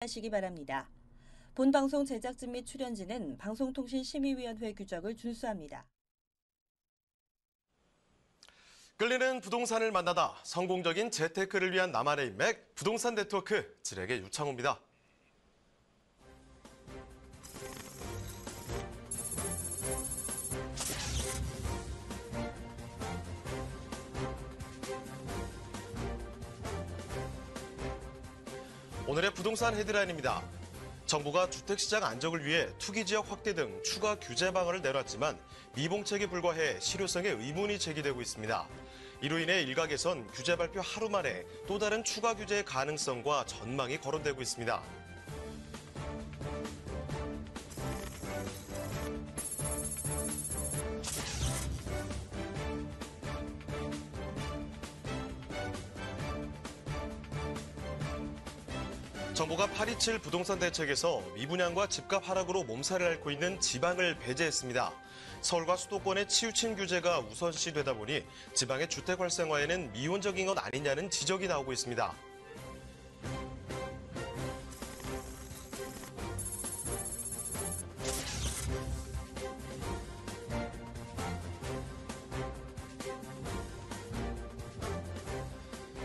하시기 바랍니다. 본 방송 제작진 및 출연진은 방송통신심의위원회 규정을 준수합니다. 끌리는 부동산을 만나다 성공적인 재테크를 위한 나만의 인맥 부동산 네트워크 진행의 유창호입니다. 오늘의 부동산 헤드라인입니다. 정부가 주택시장 안정을 위해 투기지역 확대 등 추가 규제 방안을 내놨지만 미봉책에 불과해 실효성에 의문이 제기되고 있습니다. 이로 인해 일각에선 규제 발표 하루 만에 또 다른 추가 규제의 가능성과 전망이 거론되고 있습니다. 정부가 827 부동산 대책에서 미분양과 집값 하락으로 몸살을 앓고 있는 지방을 배제했습니다. 서울과 수도권의 치우친 규제가 우선시되다 보니 지방의 주택 활성화에는 미온적인 것 아니냐는 지적이 나오고 있습니다.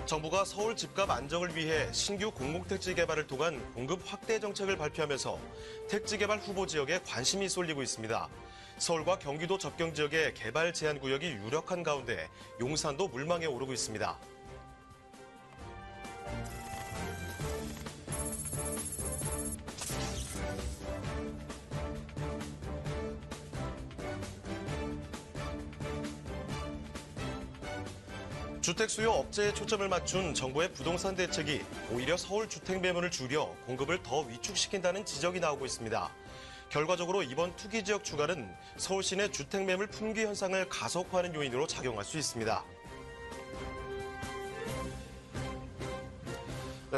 정부가 서울 집값 안정을 위해 신규 공공택지 개발을 통한 공급 확대 정책을 발표하면서 택지 개발 후보 지역에 관심이 쏠리고 있습니다. 서울과 경기도 접경 지역의 개발 제한 구역이 유력한 가운데 용산도 물망에 오르고 있습니다. 주택 수요 억제에 초점을 맞춘 정부의 부동산 대책이 오히려 서울 주택 매물을 줄여 공급을 더 위축시킨다는 지적이 나오고 있습니다. 결과적으로 이번 투기 지역 추가는 서울 시내 주택 매물 품귀 현상을 가속화하는 요인으로 작용할 수 있습니다.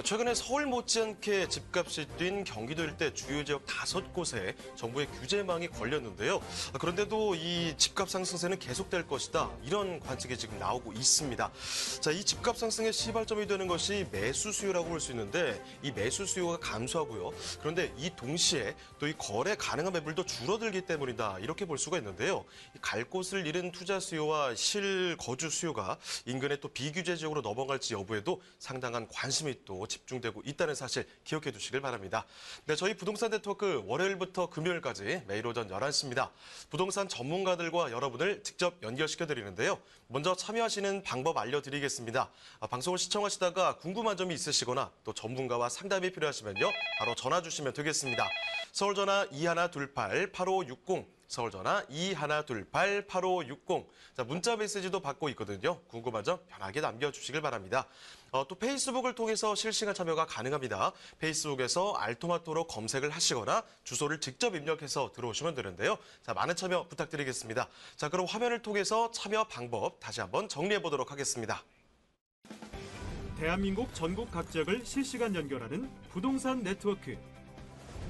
최근에 서울 못지않게 집값이 뛴 경기도 일대 주요 지역 5곳에 정부의 규제망이 걸렸는데요. 그런데도 이 집값 상승세는 계속될 것이다. 이런 관측이 지금 나오고 있습니다. 자, 이 집값 상승의 시발점이 되는 것이 매수 수요라고 볼 수 있는데 이 매수 수요가 감소하고요. 그런데 이 동시에 또 이 거래 가능한 매물도 줄어들기 때문이다. 이렇게 볼 수가 있는데요. 갈 곳을 잃은 투자 수요와 실거주 수요가 인근의 또 비규제 지역으로 넘어갈지 여부에도 상당한 관심이 또 집중되고 있다는 사실 기억해 두시길 바랍니다. 네, 저희 부동산 네트워크 월요일부터 금요일까지 매일 오전 11시입니다. 부동산 전문가들과 여러분을 직접 연결시켜 드리는데요. 먼저 참여하시는 방법 알려드리겠습니다. 방송을 시청하시다가 궁금한 점이 있으시거나 또 전문가와 상담이 필요하시면요. 바로 전화 주시면 되겠습니다. 서울전화 2128-8560 서울전화 2128-8560. 자, 문자 메시지도 받고 있거든요. 궁금한 점 편하게 남겨주시길 바랍니다. 또 페이스북을 통해서 실시간 참여가 가능합니다. 페이스북에서 알토마토로 검색을 하시거나 주소를 직접 입력해서 들어오시면 되는데요. 자, 많은 참여 부탁드리겠습니다. 자, 그럼 화면을 통해서 참여 방법 다시 한번 정리해 보도록 하겠습니다. 대한민국 전국 각 지역을 실시간 연결하는 부동산 네트워크.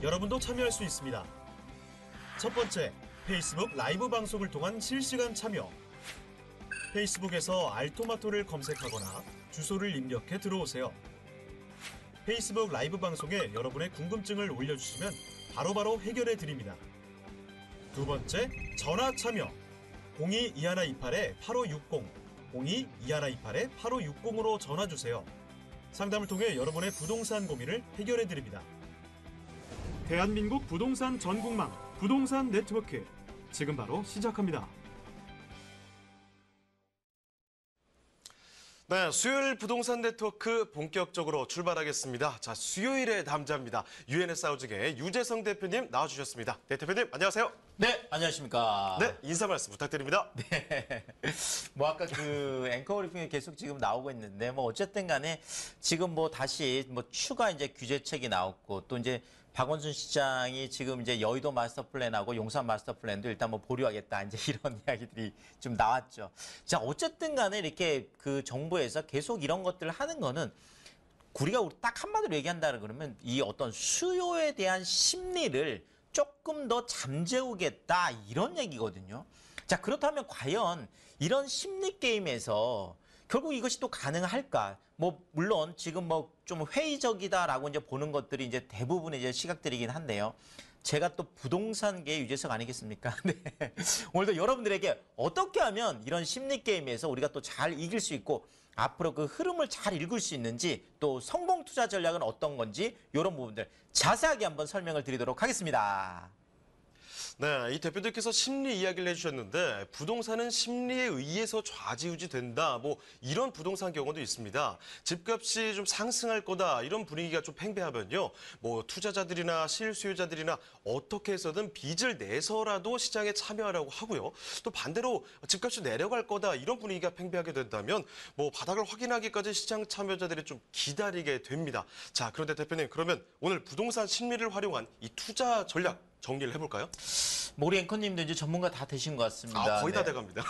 여러분도 참여할 수 있습니다. 첫 번째, 페이스북 라이브 방송을 통한 실시간 참여. 페이스북에서 알토마토를 검색하거나 주소를 입력해 들어오세요. 페이스북 라이브 방송에 여러분의 궁금증을 올려주시면 바로바로 해결해 드립니다. 두 번째, 전화 참여. 02-2128-8560, 02-2128-8560으로 전화 주세요. 상담을 통해 여러분의 부동산 고민을 해결해 드립니다. 대한민국 부동산 전국망 부동산 네트워크, 지금 바로 시작합니다. 네, 수요일 부동산 네트워크 본격적으로 출발하겠습니다. 자, 수요일의 남자입니다. UNS 하우징의 유재성 대표님 나와주셨습니다. 네, 대표님 안녕하세요. 네, 안녕하십니까. 네, 인사 말씀 부탁드립니다. 네. 뭐 아까 그 앵커 브리핑에 계속 지금 나오고 있는데 뭐 어쨌든 간에 지금 뭐 다시 뭐 추가 이제 규제책이 나왔고 또 이제 박원순 시장이 지금 이제 여의도 마스터 플랜하고 용산 마스터 플랜도 일단 뭐 보류하겠다 이제 이런 이야기들이 좀 나왔죠. 자, 어쨌든 간에 이렇게 그 정부에서 계속 이런 것들을 하는 거는 우리가 딱 한마디로 얘기한다 그러면 이 어떤 수요에 대한 심리를 조금 더 잠재우겠다 이런 얘기거든요. 자, 그렇다면 과연 이런 심리 게임에서 결국 이것이 또 가능할까? 뭐 물론 지금 뭐 좀 회의적이다라고 이제 보는 것들이 이제 대부분의 이제 시각들이긴 한데요. 제가 또 부동산계 유재석 아니겠습니까? 네. 오늘도 여러분들에게 어떻게 하면 이런 심리 게임에서 우리가 또 잘 이길 수 있고 앞으로 그 흐름을 잘 읽을 수 있는지 또 성공 투자 전략은 어떤 건지 이런 부분들 자세하게 한번 설명을 드리도록 하겠습니다. 네, 이 대표님께서 심리 이야기를 해주셨는데 부동산은 심리에 의해서 좌지우지 된다. 뭐 이런 부동산 경우도 있습니다. 집값이 좀 상승할 거다. 이런 분위기가 좀 팽배하면요. 뭐 투자자들이나 실수요자들이나 어떻게 해서든 빚을 내서라도 시장에 참여하려고 하고요. 또 반대로 집값이 내려갈 거다. 이런 분위기가 팽배하게 된다면 뭐 바닥을 확인하기까지 시장 참여자들이 좀 기다리게 됩니다. 자, 그런데 대표님 그러면 오늘 부동산 심리를 활용한 이 투자 전략 정리를 해볼까요? 우리 앵커님도 이제 전문가 다 되신 것 같습니다. 거의 다 네. 돼갑니다.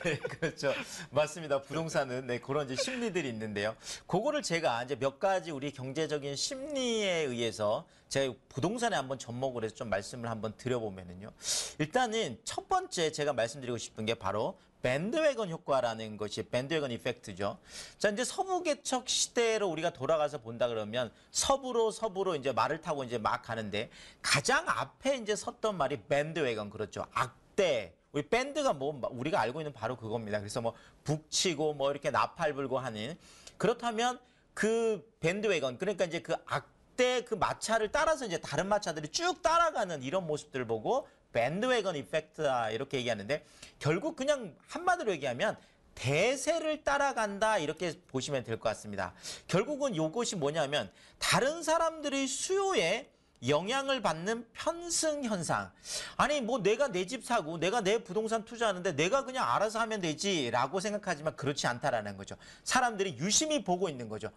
네, 그렇죠. 맞습니다. 부동산은 네, 그런 이제 심리들이 있는데요. 그거를 제가 이제 몇 가지 우리 경제적인 심리에 의해서 제가 부동산에 한번 접목을 해서 좀 말씀을 한번 드려보면은요. 일단은 첫 번째 제가 말씀드리고 싶은 게 바로 밴드웨건 효과라는 것이 밴드웨건 이펙트죠. 자, 이제 서부 개척 시대로 우리가 돌아가서 본다 그러면 서부로 이제 말을 타고 이제 막 가는데 가장 앞에 이제 섰던 말이 밴드웨건 그렇죠. 악대. 우리 밴드가 뭐 우리가 알고 있는 바로 그겁니다. 그래서 뭐 북치고 뭐 이렇게 나팔 불고 하는 그렇다면 그 밴드웨건 그러니까 이제 그 악대 그 마차를 따라서 이제 다른 마차들이 쭉 따라가는 이런 모습들을 보고 밴드웨건 이펙트다 이렇게 얘기하는데 결국 그냥 한마디로 얘기하면 대세를 따라간다 이렇게 보시면 될 것 같습니다. 결국은 이것이 뭐냐면 다른 사람들의 수요에 영향을 받는 편승 현상. 아니 뭐 내가 내 집 사고 내가 내 부동산 투자하는데 내가 그냥 알아서 하면 되지라고 생각하지만 그렇지 않다라는 거죠. 사람들이 유심히 보고 있는 거죠.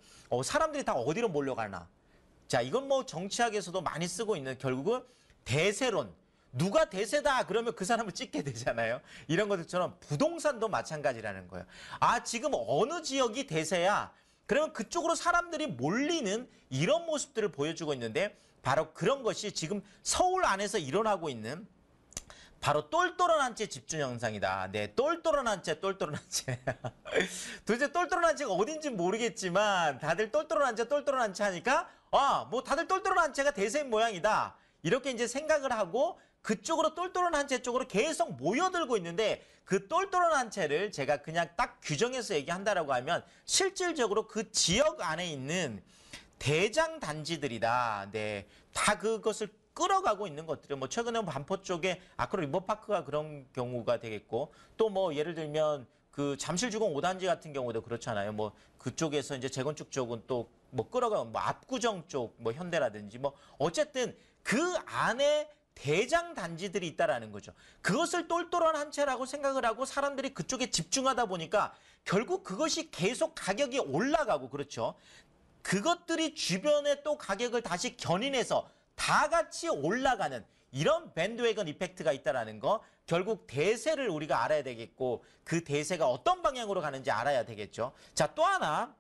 사람들이 다 어디로 몰려가나. 자, 이건 뭐 정치학에서도 많이 쓰고 있는 결국은 대세론. 누가 대세다 그러면 그 사람을 찍게 되잖아요. 이런 것들처럼 부동산도 마찬가지라는 거예요. 아, 지금 어느 지역이 대세야. 그러면 그쪽으로 사람들이 몰리는 이런 모습들을 보여주고 있는데 바로 그런 것이 지금 서울 안에서 일어나고 있는 바로 똘똘한 한 채 집중 현상이다. 네, 똘똘한 한 채. 도대체 똘똘한 한 채가 어딘지 모르겠지만 다들 똘똘한 한 채 하니까 뭐 다들 똘똘한 한 채가 대세인 모양이다. 이렇게 이제 생각을 하고 그쪽으로 똘똘한 한 채 쪽으로 계속 모여들고 있는데 그 똘똘한 한 채를 제가 그냥 딱 규정해서 얘기한다라고 하면 실질적으로 그 지역 안에 있는 대장 단지들이다. 네, 다 그것을 끌어가고 있는 것들이 뭐 최근에 반포 쪽에 아크로 리버파크가 그런 경우가 되겠고 또 뭐 예를 들면 그 잠실주공 5단지 같은 경우도 그렇잖아요. 뭐 그쪽에서 이제 재건축 쪽은 또 뭐 끌어가고 뭐 압구정 쪽 뭐 현대라든지 뭐 어쨌든 그 안에 대장 단지들이 있다라는 거죠. 그것을 똘똘한 한 채라고 생각을 하고 사람들이 그쪽에 집중하다 보니까 결국 그것이 계속 가격이 올라가고 그렇죠. 그것들이 주변에 또 가격을 다시 견인해서 다 같이 올라가는 이런 밴드웨건 이펙트가 있다라는 거 결국 대세를 우리가 알아야 되겠고 그 대세가 어떤 방향으로 가는지 알아야 되겠죠. 자, 또 하나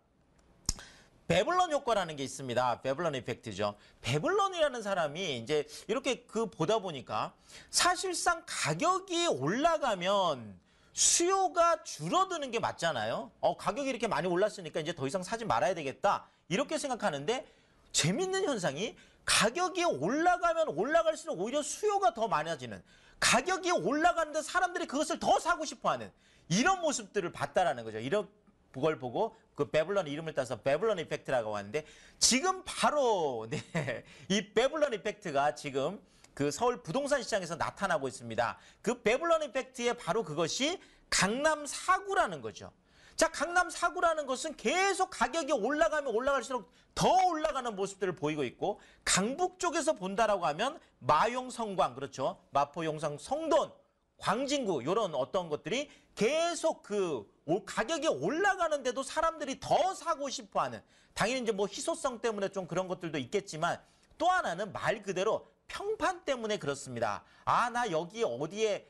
베블론 효과라는 게 있습니다. 베블론 이펙트죠. 베블론이라는 사람이 이제 이렇게 그 보다 보니까 사실상 가격이 올라가면 수요가 줄어드는 게 맞잖아요. 가격이 이렇게 많이 올랐으니까 이제 더 이상 사지 말아야 되겠다. 이렇게 생각하는데 재밌는 현상이 가격이 올라가면 올라갈수록 오히려 수요가 더 많아지는 가격이 올라가는데 사람들이 그것을 더 사고 싶어하는 이런 모습들을 봤다라는 거죠. 이런 그걸 보고 그 베블론 이름을 따서 베블론 이펙트라고 하는데 지금 바로 네, 이 베블론 이펙트가 지금 그 서울 부동산 시장에서 나타나고 있습니다. 그 베블론 이펙트의 바로 그것이 강남 4구라는 거죠. 자, 강남 4구라는 것은 계속 가격이 올라가면 올라갈수록 더 올라가는 모습들을 보이고 있고 강북 쪽에서 본다라고 하면 마용 성광 그렇죠. 마포 용산 성돈 광진구 이런 어떤 것들이 계속 그 가격이 올라가는데도 사람들이 더 사고 싶어하는 당연히 이제 뭐 희소성 때문에 좀 그런 것들도 있겠지만 또 하나는 말 그대로 평판 때문에 그렇습니다. 아, 나 여기 어디에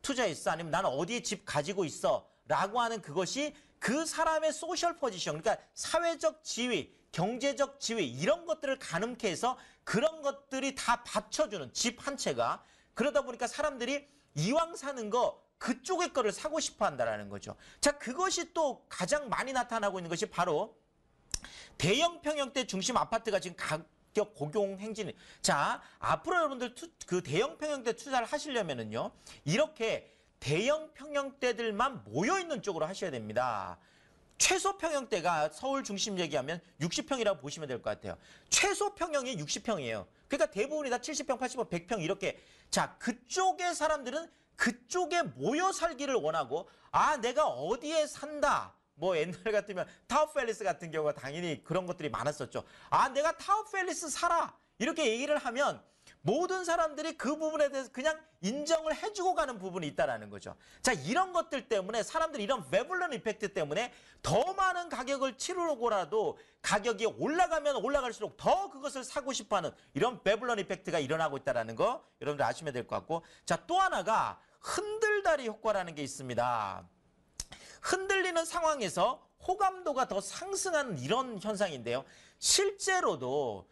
투자했어? 아니면 나는 어디에 집 가지고 있어? 라고 하는 그것이 그 사람의 소셜 포지션, 그러니까 사회적 지위, 경제적 지위 이런 것들을 가늠케 해서 그런 것들이 다 받쳐주는 집 한 채가 그러다 보니까 사람들이 이왕 사는 거 그쪽의 거를 사고 싶어 한다라는 거죠. 자, 그것이 또 가장 많이 나타나고 있는 것이 바로 대형 평형대 중심 아파트가 지금 가격 고공 행진. 자, 앞으로 여러분들 그 대형 평형대 투자를 하시려면은요, 이렇게 대형 평형대들만 모여 있는 쪽으로 하셔야 됩니다. 최소 평형대가 서울 중심 얘기하면 60평이라고 보시면 될 것 같아요. 최소 평형이 60평이에요. 그러니까 대부분이 다 70평, 80평, 100평 이렇게. 자, 그쪽의 사람들은 그쪽에 모여 살기를 원하고, 아, 내가 어디에 산다. 뭐 옛날 같으면 타워팰리스 같은 경우가 당연히 그런 것들이 많았었죠. 아, 내가 타워팰리스 살아. 이렇게 얘기를 하면 모든 사람들이 그 부분에 대해서 그냥 인정을 해주고 가는 부분이 있다는 거죠. 자, 이런 것들 때문에 사람들이 이런 베블런 이펙트 때문에 더 많은 가격을 치르고라도 가격이 올라가면 올라갈수록 더 그것을 사고 싶어하는 이런 베블런 이펙트가 일어나고 있다는 거 여러분들 아시면 될 것 같고, 자, 또 하나가 흔들다리 효과라는 게 있습니다. 흔들리는 상황에서 호감도가 더 상승하는 이런 현상인데요. 실제로도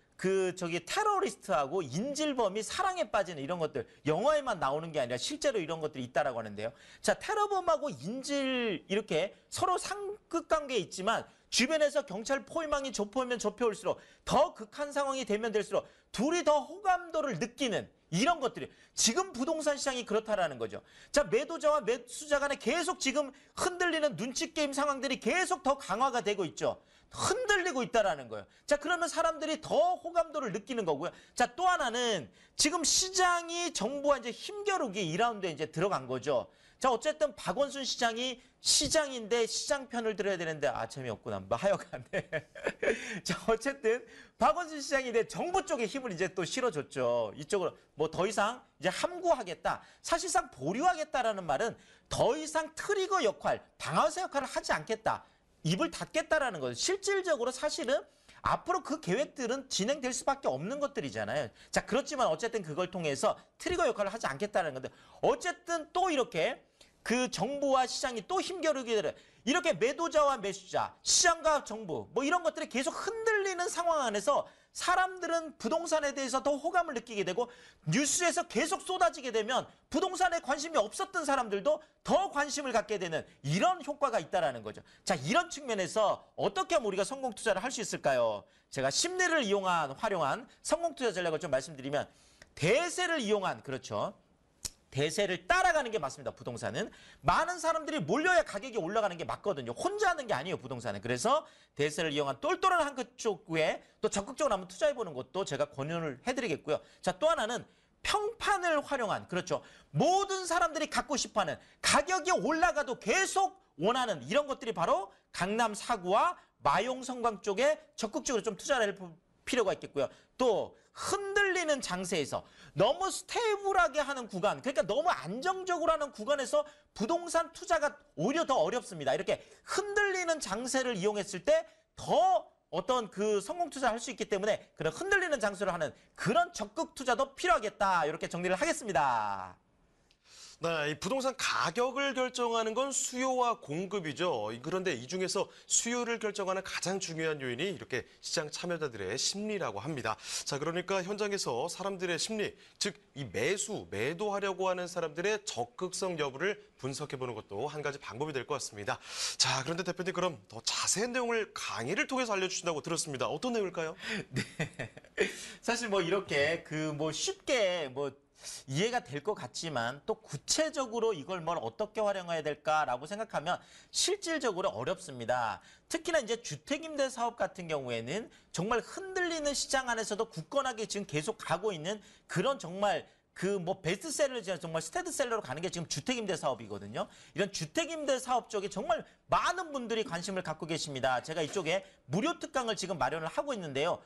테러리스트하고 인질범이 사랑에 빠지는 이런 것들, 영화에만 나오는 게 아니라 실제로 이런 것들이 있다라고 하는데요. 자, 테러범하고 인질 이렇게 서로 상극관계에 있지만 주변에서 경찰 포위망이 좁혀오면 좁혀올수록 더 극한 상황이 되면 될수록 둘이 더 호감도를 느끼는 이런 것들이 지금 부동산 시장이 그렇다라는 거죠. 자, 매도자와 매수자 간에 계속 지금 흔들리는 눈치 게임 상황들이 계속 더 강화가 되고 있죠. 흔들리고 있다라는 거예요. 자, 그러면 사람들이 더 호감도를 느끼는 거고요. 자, 또 하나는 지금 시장이 정부와 이제 힘겨루기 2라운드에 이제 들어간 거죠. 자, 어쨌든 박원순 시장이 시장인데 시장 편을 들어야 되는데, 아, 재미없구나. 뭐 하여간. 자, 어쨌든 박원순 시장이 내 정부 쪽에 힘을 이제 또 실어줬죠. 이쪽으로 뭐 더 이상 이제 함구하겠다. 사실상 보류하겠다라는 말은 더 이상 트리거 역할, 방아쇠 역할을 하지 않겠다. 입을 닫겠다라는 거죠. 실질적으로 사실은 앞으로 그 계획들은 진행될 수밖에 없는 것들이잖아요. 자, 그렇지만 어쨌든 그걸 통해서 트리거 역할을 하지 않겠다는 건데, 어쨌든 또 이렇게 그 정부와 시장이 또 힘겨루기를, 이렇게 매도자와 매수자, 시장과 정부 뭐 이런 것들이 계속 흔들리는 상황 안에서 사람들은 부동산에 대해서 더 호감을 느끼게 되고, 뉴스에서 계속 쏟아지게 되면 부동산에 관심이 없었던 사람들도 더 관심을 갖게 되는 이런 효과가 있다라는 거죠. 자, 이런 측면에서 어떻게 하면 우리가 성공 투자를 할 수 있을까요? 제가 심리를 활용한 성공 투자 전략을 좀 말씀드리면, 대세를 이용한, 그렇죠, 대세를 따라가는 게 맞습니다. 부동산은 많은 사람들이 몰려야 가격이 올라가는 게 맞거든요. 혼자 하는 게 아니에요, 부동산은. 그래서 대세를 이용한 똘똘한 한 그쪽에 또 적극적으로 한번 투자해보는 것도 제가 권유를 해드리겠고요. 자, 또 하나는 평판을 활용한, 그렇죠, 모든 사람들이 갖고 싶어하는, 가격이 올라가도 계속 원하는 이런 것들이 바로 강남 4구와 마용 성광 쪽에 적극적으로 좀 투자를 할 필요가 있겠고요. 또 흔들리는 장세에서 너무 스테이블하게 하는 구간, 그러니까 너무 안정적으로 하는 구간에서 부동산 투자가 오히려 더 어렵습니다. 이렇게 흔들리는 장세를 이용했을 때 더 어떤 그 성공 투자를 할 수 있기 때문에 그런 흔들리는 장세를 하는 그런 적극 투자도 필요하겠다. 이렇게 정리를 하겠습니다. 네, 이 부동산 가격을 결정하는 건 수요와 공급이죠. 그런데 이 중에서 수요를 결정하는 가장 중요한 요인이 이렇게 시장 참여자들의 심리라고 합니다. 자, 그러니까 현장에서 사람들의 심리, 즉 이 매도하려고 하는 사람들의 적극성 여부를 분석해보는 것도 한 가지 방법이 될 것 같습니다. 자, 그런데 대표님, 그럼 더 자세한 내용을 강의를 통해서 알려주신다고 들었습니다. 어떤 내용일까요? 네. 사실 뭐 이렇게 쉽게 이해가 될 것 같지만 또 구체적으로 이걸 어떻게 활용해야 될까라고 생각하면 실질적으로 어렵습니다. 특히나 이제 주택임대 사업 같은 경우에는 정말 흔들리는 시장 안에서도 굳건하게 지금 계속 가고 있는 그런 정말 베스트셀러, 정말 스테디셀러로 가는 게 지금 주택임대 사업이거든요. 이런 주택임대 사업 쪽에 정말 많은 분들이 관심을 갖고 계십니다. 제가 이쪽에 무료 특강을 지금 마련을 하고 있는데요.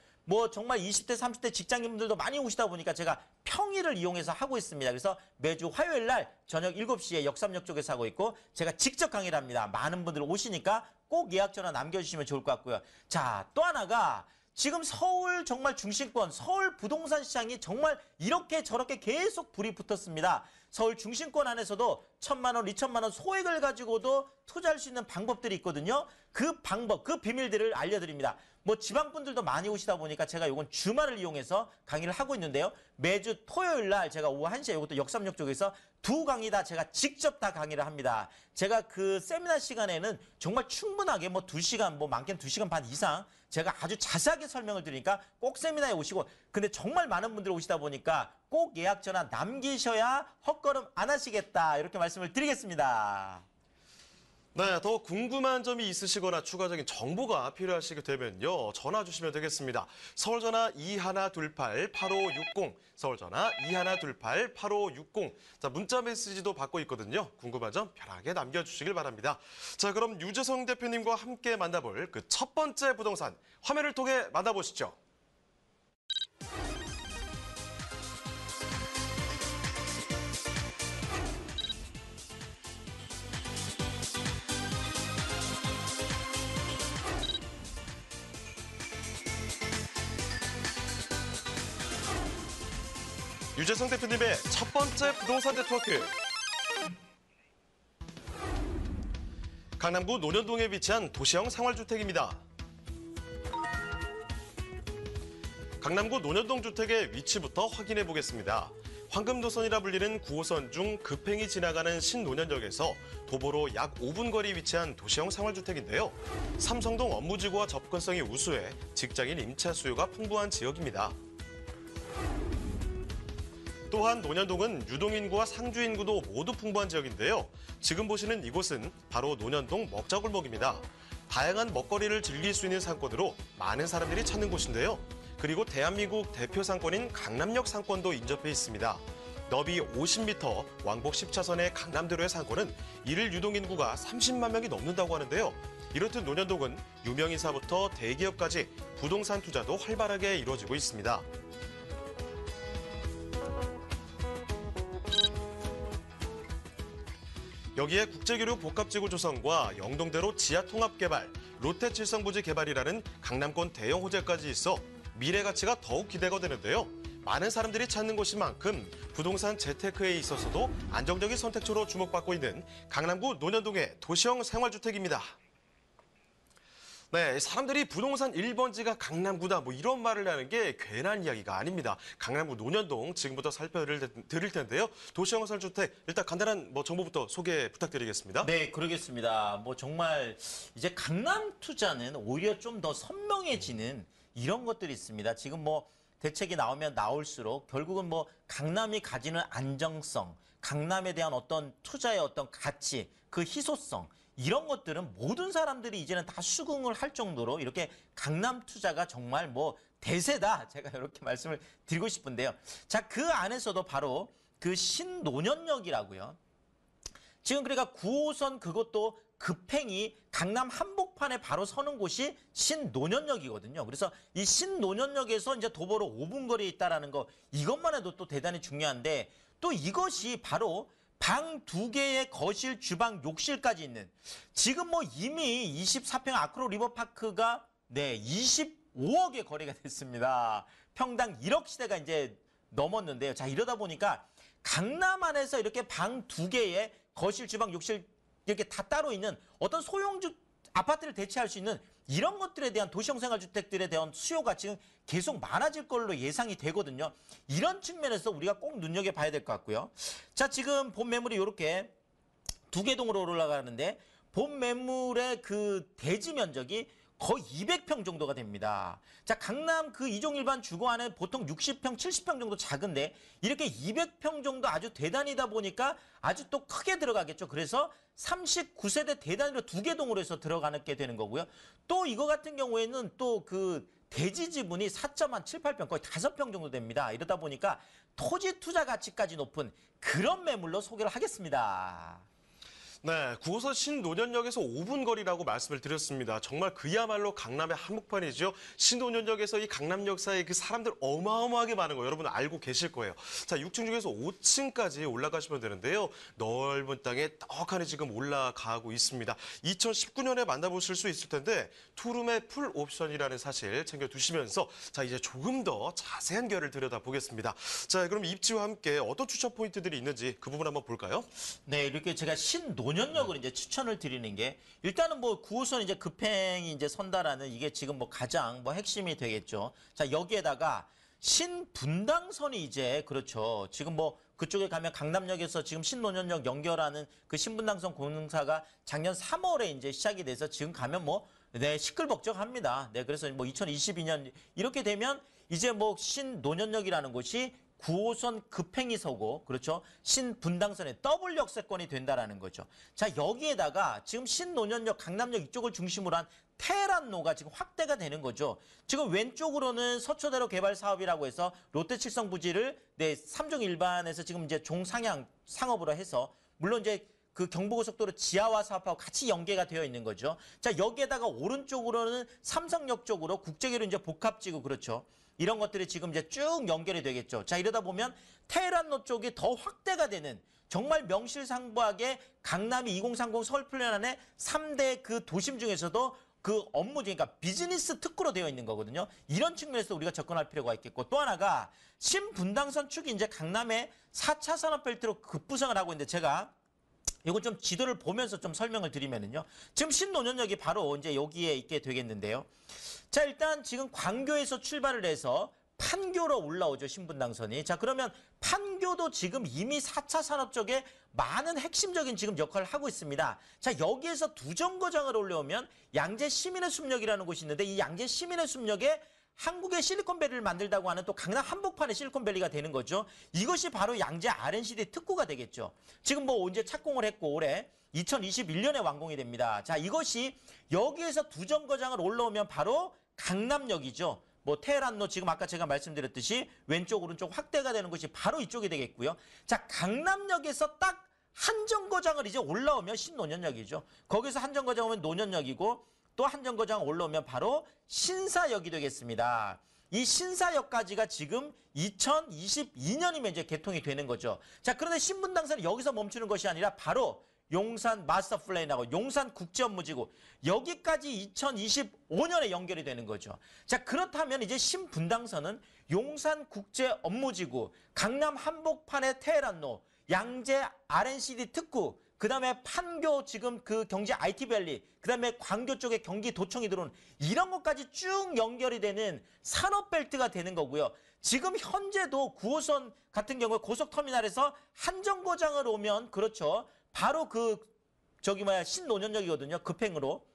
정말 20대, 30대 직장인분들도 많이 오시다 보니까 제가 평일을 이용해서 하고 있습니다. 그래서 매주 화요일 날 저녁 7시에 역삼역 쪽에서 하고 있고, 제가 직접 강의를 합니다. 많은 분들 오시니까 꼭 예약 전화 남겨주시면 좋을 것 같고요. 자, 또 하나가 지금 서울 정말 중심권, 서울 부동산 시장이 정말 이렇게 저렇게 계속 불이 붙었습니다. 서울 중심권 안에서도 1,000만 원, 2,000만 원 소액을 가지고도 투자할 수 있는 방법들이 있거든요. 그 방법, 그 비밀들을 알려드립니다. 뭐 지방분들도 많이 오시다 보니까 제가 이건 주말을 이용해서 강의를 하고 있는데요. 매주 토요일 날 제가 오후 1시에 이것도 역삼역 쪽에서 두 강의 다 제가 직접 다 강의를 합니다. 제가 그 세미나 시간에는 정말 충분하게 뭐 2시간, 뭐 많게는 2시간 반 이상 제가 아주 자세하게 설명을 드리니까 꼭 세미나에 오시고, 근데 정말 많은 분들이 오시다 보니까 꼭 예약 전화 남기셔야 헛걸음 안 하시겠다, 이렇게 말씀을 드리겠습니다. 네, 더 궁금한 점이 있으시거나 추가적인 정보가 필요하시게 되면요. 전화 주시면 되겠습니다. 서울전화 2128-8560, 서울전화 2128-8560. 자, 문자 메시지도 받고 있거든요. 궁금한 점 편하게 남겨주시길 바랍니다. 자, 그럼 유재성 대표님과 함께 만나볼 그 첫 번째 부동산 화면을 통해 만나보시죠. 유재성 대표님의 첫 번째 부동산 네트워크. 강남구 논현동에 위치한 도시형 생활주택입니다. 강남구 논현동 주택의 위치부터 확인해 보겠습니다. 황금도선이라 불리는 9호선 중 급행이 지나가는 신논현역에서 도보로 약 5분 거리 위치한 도시형 생활주택인데요. 삼성동 업무지구와 접근성이 우수해 직장인 임차 수요가 풍부한 지역입니다. 또한 논현동은 유동인구와 상주인구도 모두 풍부한 지역인데요. 지금 보시는 이곳은 바로 논현동 먹자골목입니다. 다양한 먹거리를 즐길 수 있는 상권으로 많은 사람들이 찾는 곳인데요. 그리고 대한민국 대표 상권인 강남역 상권도 인접해 있습니다. 너비 50m, 왕복 10차선의 강남대로의 상권은 일일 유동인구가 30만 명이 넘는다고 하는데요. 이렇듯 논현동은 유명인사부터 대기업까지 부동산 투자도 활발하게 이루어지고 있습니다. 여기에 국제교류 복합지구 조성과 영동대로 지하 통합 개발, 롯데 칠성부지 개발이라는 강남권 대형 호재까지 있어 미래 가치가 더욱 기대가 되는데요. 많은 사람들이 찾는 곳인 만큼 부동산 재테크에 있어서도 안정적인 선택지로 주목받고 있는 강남구 논현동의 도시형 생활주택입니다. 네, 사람들이 부동산 1번지가 강남구다 뭐 이런 말을 하는 게 괜한 이야기가 아닙니다. 강남구 논현동 지금부터 살펴드릴 텐데요. 도시형 생활주택 일단 간단한 뭐 정보부터 소개 부탁드리겠습니다. 네, 그러겠습니다. 뭐 정말 이제 강남 투자는 오히려 좀 더 선명해지는 이런 것들이 있습니다. 지금 뭐 대책이 나오면 나올수록 결국은 뭐 강남이 가지는 안정성, 강남에 대한 어떤 투자의 어떤 가치, 그 희소성, 이런 것들은 모든 사람들이 이제는 다 수긍을 할 정도로 이렇게 강남 투자가 정말 뭐 대세다, 제가 이렇게 말씀을 드리고 싶은데요. 자, 그 안에서도 바로 그 신논현역이라고요. 지금 그러니까 9호선 그것도 급행이 강남 한복판에 바로 서는 곳이 신논현역이거든요. 그래서 이 신논현역에서 이제 도보로 5분 거리에 있다라는 거, 이것만 해도 또 대단히 중요한데, 또 이것이 바로 방 2개의 거실, 주방, 욕실까지 있는, 지금 뭐 이미 24평 아크로 리버파크가 25억의 거래가 됐습니다. 평당 1억 시대가 이제 넘었는데요. 자, 이러다 보니까 강남 안에서 이렇게 방 2개의 거실, 주방, 욕실 이렇게 다 따로 있는 어떤 소형주 아파트를 대체할 수 있는 이런 것들에 대한 도시형 생활주택들에 대한 수요가 지금 계속 많아질 걸로 예상이 되거든요. 이런 측면에서 우리가 꼭 눈여겨봐야 될 것 같고요. 자, 지금 본 매물이 이렇게 2개 동으로 올라가는데 본 매물의 그 대지 면적이 거의 200평 정도가 됩니다. 자, 강남 그 이종 일반 주거 안에 보통 60평, 70평 정도 작은데 이렇게 200평 정도 아주 대단이다 보니까 아주 또 크게 들어가겠죠. 그래서 39세대 대단위로 2개 동으로 해서 들어가게 되는 거고요. 또 이거 같은 경우에는 또 그 대지 지분이 4.78평, 거의 5평 정도 됩니다. 이러다 보니까 토지 투자 가치까지 높은 그런 매물로 소개를 하겠습니다. 네, 9호선 신논현역에서 5분 거리라고 말씀을 드렸습니다. 정말 그야말로 강남의 한복판이죠. 신논현역에서 이 강남역 사이에 그 사람들 어마어마하게 많은 거 여러분 알고 계실 거예요. 자, 6층 중에서 5층까지 올라가시면 되는데요. 넓은 땅에 떡하니 지금 올라가고 있습니다. 2019년에 만나보실 수 있을 텐데 투룸의 풀 옵션이라는 사실 챙겨두시면서 자, 이제 조금 더 자세한 결을 들여다보겠습니다. 자, 그럼 입지와 함께 어떤 추천 포인트들이 있는지 그 부분 한번 볼까요? 네, 이렇게 제가 신논현역을 이제 추천을 드리는 게 일단은 뭐 9호선 이제 급행이 이제 선다라는 이게 지금 뭐 가장 뭐 핵심이 되겠죠. 자, 여기에다가 신분당선이 이제 그렇죠. 지금 뭐 그쪽에 가면 강남역에서 지금 신논현역 연결하는 그 신분당선 공사가 작년 3월에 이제 시작이 돼서 지금 가면 뭐 네, 시끌벅적합니다. 네, 그래서 뭐 2022년 이렇게 되면 이제 뭐 신논현역이라는 곳이 9호선 급행이 서고 그렇죠. 신분당선의 더블 역세권이 된다라는 거죠. 자, 여기에다가 지금 신논현역 강남역 이쪽을 중심으로 한 테헤란로가 지금 확대가 되는 거죠. 지금 왼쪽으로는 서초대로 개발 사업이라고 해서 롯데 칠성 부지를 네, 3종 일반에서 지금 이제 종상향 상업으로 해서 물론 이제 그 경부고속도로 지하화 사업하고 같이 연계가 되어 있는 거죠. 자, 여기에다가 오른쪽으로는 삼성역 쪽으로 국제계로 이제 복합지구 그렇죠. 이런 것들이 지금 이제 쭉 연결이 되겠죠. 자, 이러다 보면 테헤란로 쪽이 더 확대가 되는 정말 명실상부하게 강남이 2030 서울 플랜안의 3대 그 도심 중에서도 그 업무 그러니까 비즈니스 특구로 되어 있는 거거든요. 이런 측면에서 우리가 접근할 필요가 있겠고 또 하나가 신분당선 축이 이제 강남의 4차 산업벨트로 급부상을 하고 있는데 제가 이거 좀 지도를 보면서 좀 설명을 드리면은요. 지금 신논현역이 바로 이제 여기에 있게 되겠는데요. 자, 일단 지금 광교에서 출발을 해서 판교로 올라오죠, 신분당선이. 자, 그러면 판교도 지금 이미 4차 산업 쪽에 많은 핵심적인 지금 역할을 하고 있습니다. 자, 여기에서 두 정거장을 올라오면 양재 시민의 숲역이라는 곳이 있는데 이 양재 시민의 숲역에 한국의 실리콘밸리를 만들다고 하는 또 강남 한복판의 실리콘밸리가 되는 거죠. 이것이 바로 양재 R&CD 특구가 되겠죠. 지금 뭐 이제 착공을 했고 올해 2021년에 완공이 됩니다. 자, 이것이 여기에서 두 정거장을 올라오면 바로 강남역이죠. 뭐 테헤란로 지금 아까 제가 말씀드렸듯이 왼쪽 오른쪽 확대가 되는 것이 바로 이쪽이 되겠고요. 자, 강남역에서 딱 한 정거장을 이제 올라오면 신논현역이죠. 거기서 한 정거장 오면 논현역이고 또 한 정거장 올라오면 바로 신사역이 되겠습니다. 이 신사역까지가 지금 2022년이면 이제 개통이 되는 거죠. 자, 그런데 신분당선은 여기서 멈추는 것이 아니라 바로 용산 마스터 플랜하고 용산 국제업무지구 여기까지 2025년에 연결이 되는 거죠. 자, 그렇다면 이제 신분당선은 용산 국제업무지구, 강남 한복판의 테헤란로, 양재 R&CD 특구, 그 다음에 판교 지금 그 경기 IT밸리, 그 다음에 광교 쪽에 경기도청이 들어오는 이런 것까지 쭉 연결이 되는 산업벨트가 되는 거고요. 지금 현재도 9호선 같은 경우에 고속터미널에서 한 정거장을 오면 그렇죠. 바로 신논현역이거든요. 급행으로.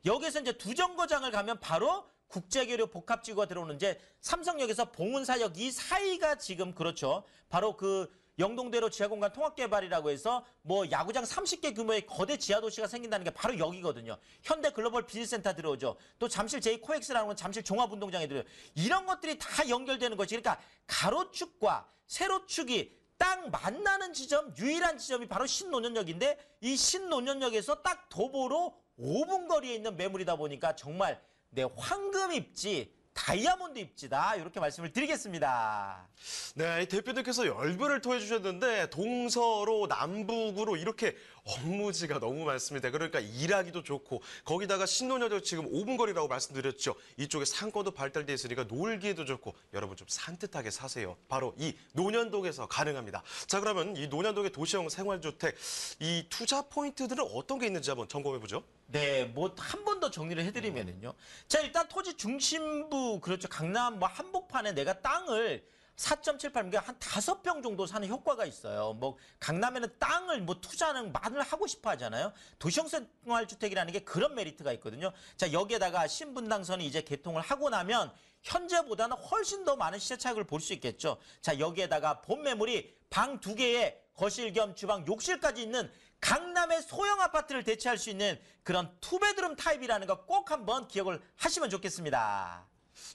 여기서 이제 두 정거장을 가면 바로 국제계류 복합지구가 들어오는 이제 삼성역에서 봉은사역 이 사이가 지금 그렇죠. 바로 그 영동대로 지하공간 통합개발이라고 해서 뭐 야구장 30개 규모의 거대 지하도시가 생긴다는 게 바로 여기거든요. 현대 글로벌 비즈센터 들어오죠. 또 잠실 제2코엑스라는 건 잠실 종합운동장에 들어요. 이런 것들이 다 연결되는 것이 그러니까 가로축과 세로축이 딱 만나는 지점, 유일한 지점이 바로 신논현역인데 이 신논현역에서 딱 도보로 5분 거리에 있는 매물이다 보니까 정말 내 황금 입지, 다이아몬드 입지다 이렇게 말씀을 드리겠습니다. 네, 이 대표님께서 열변을 토해 주셨는데 동서로 남북으로 이렇게 업무지가 너무 많습니다. 그러니까 일하기도 좋고 거기다가 신논현역 지금 5분 거리라고 말씀드렸죠. 이쪽에 상권도 발달돼 있으니까 놀기에도 좋고 여러분 좀 산뜻하게 사세요. 바로 이 논현동에서 가능합니다. 자, 그러면 이 논현동의 도시형 생활주택 이 투자 포인트들은 어떤 게 있는지 한번 점검해 보죠. 네, 뭐 한 번 더 정리를 해드리면은요. 자, 일단 토지 중심부 그렇죠. 강남 뭐 한복판에 내가 땅을 4.78, 그러니까 한 5평 정도 사는 효과가 있어요. 뭐 강남에는 땅을 뭐 투자는 많이 하고 싶어 하잖아요. 도시형 생활주택이라는 게 그런 메리트가 있거든요. 자, 여기에다가 신분당선이 이제 개통을 하고 나면 현재보다는 훨씬 더 많은 시세 차익을 볼 수 있겠죠. 자, 여기에다가 본 매물이 방 2개에 거실 겸 주방, 욕실까지 있는 강남의 소형 아파트를 대체할 수 있는 그런 투베드룸 타입이라는 거 꼭 한번 기억을 하시면 좋겠습니다.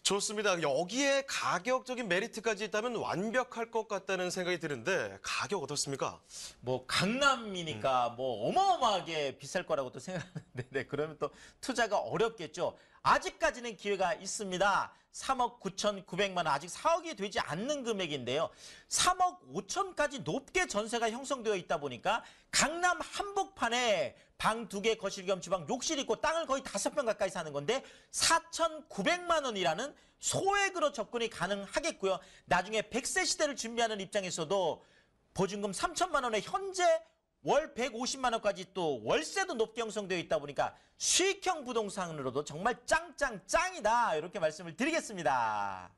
좋습니다. 여기에 가격적인 메리트까지 있다면 완벽할 것 같다는 생각이 드는데 가격 어떻습니까? 뭐 강남이니까 뭐 어마어마하게 비쌀 거라고 또 생각하는데 네, 그러면 또 투자가 어렵겠죠. 아직까지는 기회가 있습니다. 3억 9,900만 원, 아직 4억이 되지 않는 금액인데요. 3억 5천까지 높게 전세가 형성되어 있다 보니까 강남 한복판에 방 2개, 거실 겸 주방, 욕실 있고 땅을 거의 5평 가까이 사는 건데 4,900만 원이라는 소액으로 접근이 가능하겠고요. 나중에 100세 시대를 준비하는 입장에서도 보증금 3천만 원에 현재 월 150만 원까지 또 월세도 높게 형성되어 있다 보니까 수익형 부동산으로도 정말 짱짱짱이다 이렇게 말씀을 드리겠습니다.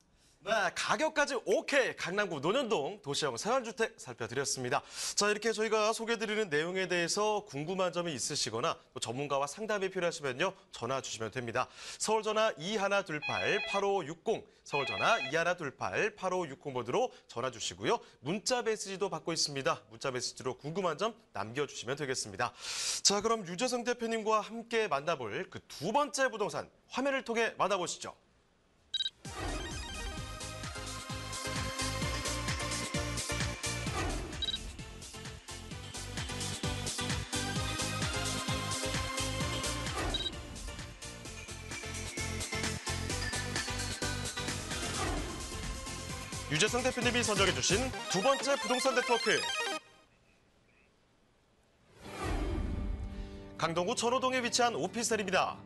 네, 가격까지 오케이. 강남구 논현동 도시형 생활주택 살펴드렸습니다. 자, 이렇게 저희가 소개해드리는 내용에 대해서 궁금한 점이 있으시거나 또 전문가와 상담이 필요하시면요. 전화 주시면 됩니다. 서울전화 2128-8560, 서울전화 2128-8560번으로 전화 주시고요. 문자 메시지도 받고 있습니다. 문자 메시지로 궁금한 점 남겨주시면 되겠습니다. 자, 그럼 유재성 대표님과 함께 만나볼 그 두 번째 부동산 화면을 통해 만나보시죠. 유재성 대표님이 선정해주신 두 번째 부동산 네트워크. 강동구 천호동에 위치한 오피스텔입니다.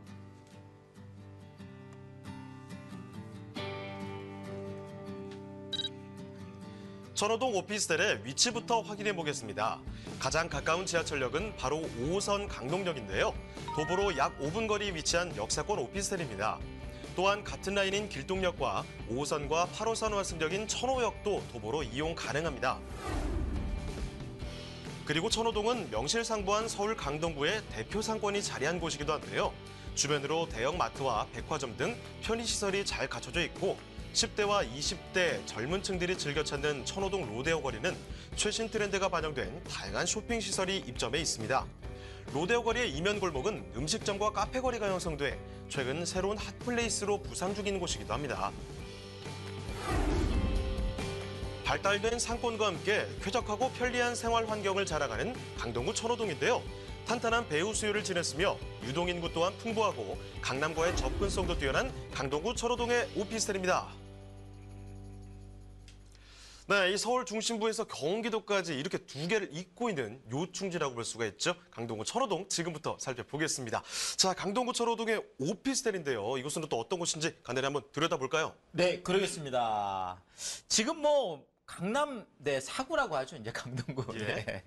천호동 오피스텔의 위치부터 확인해 보겠습니다. 가장 가까운 지하철역은 바로 5호선 강동역인데요. 도보로 약 5분 거리 위치한 역사권 오피스텔입니다. 또한 같은 라인인 길동역과 5호선과 8호선 환승역인 천호역도 도보로 이용 가능합니다. 그리고 천호동은 명실상부한 서울 강동구의 대표 상권이 자리한 곳이기도 한데요. 주변으로 대형 마트와 백화점 등 편의시설이 잘 갖춰져 있고 10대와 20대 젊은 층들이 즐겨 찾는 천호동 로데오 거리는 최신 트렌드가 반영된 다양한 쇼핑시설이 입점해 있습니다. 로데오 거리의 이면 골목은 음식점과 카페 거리가 형성돼 최근 새로운 핫플레이스로 부상 중인 곳이기도 합니다. 발달된 상권과 함께 쾌적하고 편리한 생활 환경을 자랑하는 강동구 천호동인데요. 탄탄한 배후 수요를 지녔으며 유동인구 또한 풍부하고 강남과의 접근성도 뛰어난 강동구 천호동의 오피스텔입니다. 네, 이 서울 중심부에서 경기도까지 이렇게 두 개를 잇고 있는 요충지라고 볼 수가 있죠. 강동구 천호동 지금부터 살펴보겠습니다. 자, 강동구 천호동의 오피스텔인데요. 이곳은 또 어떤 곳인지 간단히 한번 들여다볼까요? 네, 그러겠습니다. 지금 뭐 강남 사구라고 하죠. 이제 강동구. 네.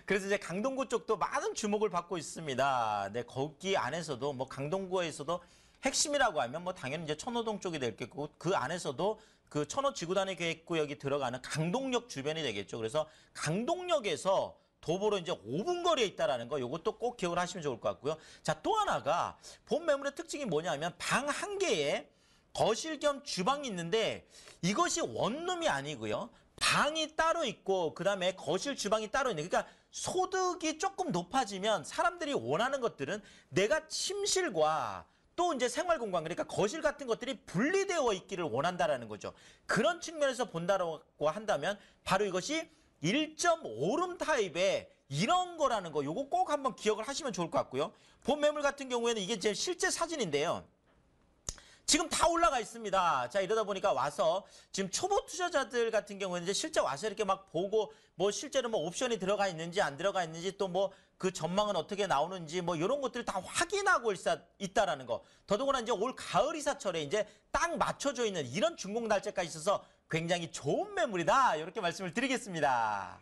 그래서 이제 강동구 쪽도 많은 주목을 받고 있습니다. 네, 거기 안에서도 뭐 강동구에서도 핵심이라고 하면 뭐 당연히 이제 천호동 쪽이 되겠고 그 안에서도 그 천호 지구단위 계획구역이 들어가는 강동역 주변이 되겠죠. 그래서 강동역에서 도보로 이제 5분 거리에 있다라는 거 이것도 꼭 기억을 하시면 좋을 것 같고요. 자, 또 하나가 본 매물의 특징이 뭐냐면 방 한 개에 거실 겸 주방이 있는데 이것이 원룸이 아니고요. 방이 따로 있고 그다음에 거실 주방이 따로 있는 그러니까 소득이 조금 높아지면 사람들이 원하는 것들은 내가 침실과 또 이제 생활 공간 그러니까 거실 같은 것들이 분리되어 있기를 원한다라는 거죠. 그런 측면에서 본다고 한다면 바로 이것이 1.5룸 타입의 이런 거라는 거 요거 꼭 한번 기억을 하시면 좋을 것 같고요. 본 매물 같은 경우에는 이게 제 실제 사진인데요. 지금 다 올라가 있습니다. 자, 이러다 보니까 와서 지금 초보 투자자들 같은 경우에는 이제 실제 와서 이렇게 막 보고 뭐 실제로 뭐 옵션이 들어가 있는지 안 들어가 있는지 또 뭐 그 전망은 어떻게 나오는지 뭐 이런 것들을 다 확인하고 있다라는 거. 더더구나 이제 올 가을 이사철에 이제 딱 맞춰져 있는 이런 준공 날짜까지 있어서 굉장히 좋은 매물이다. 이렇게 말씀을 드리겠습니다.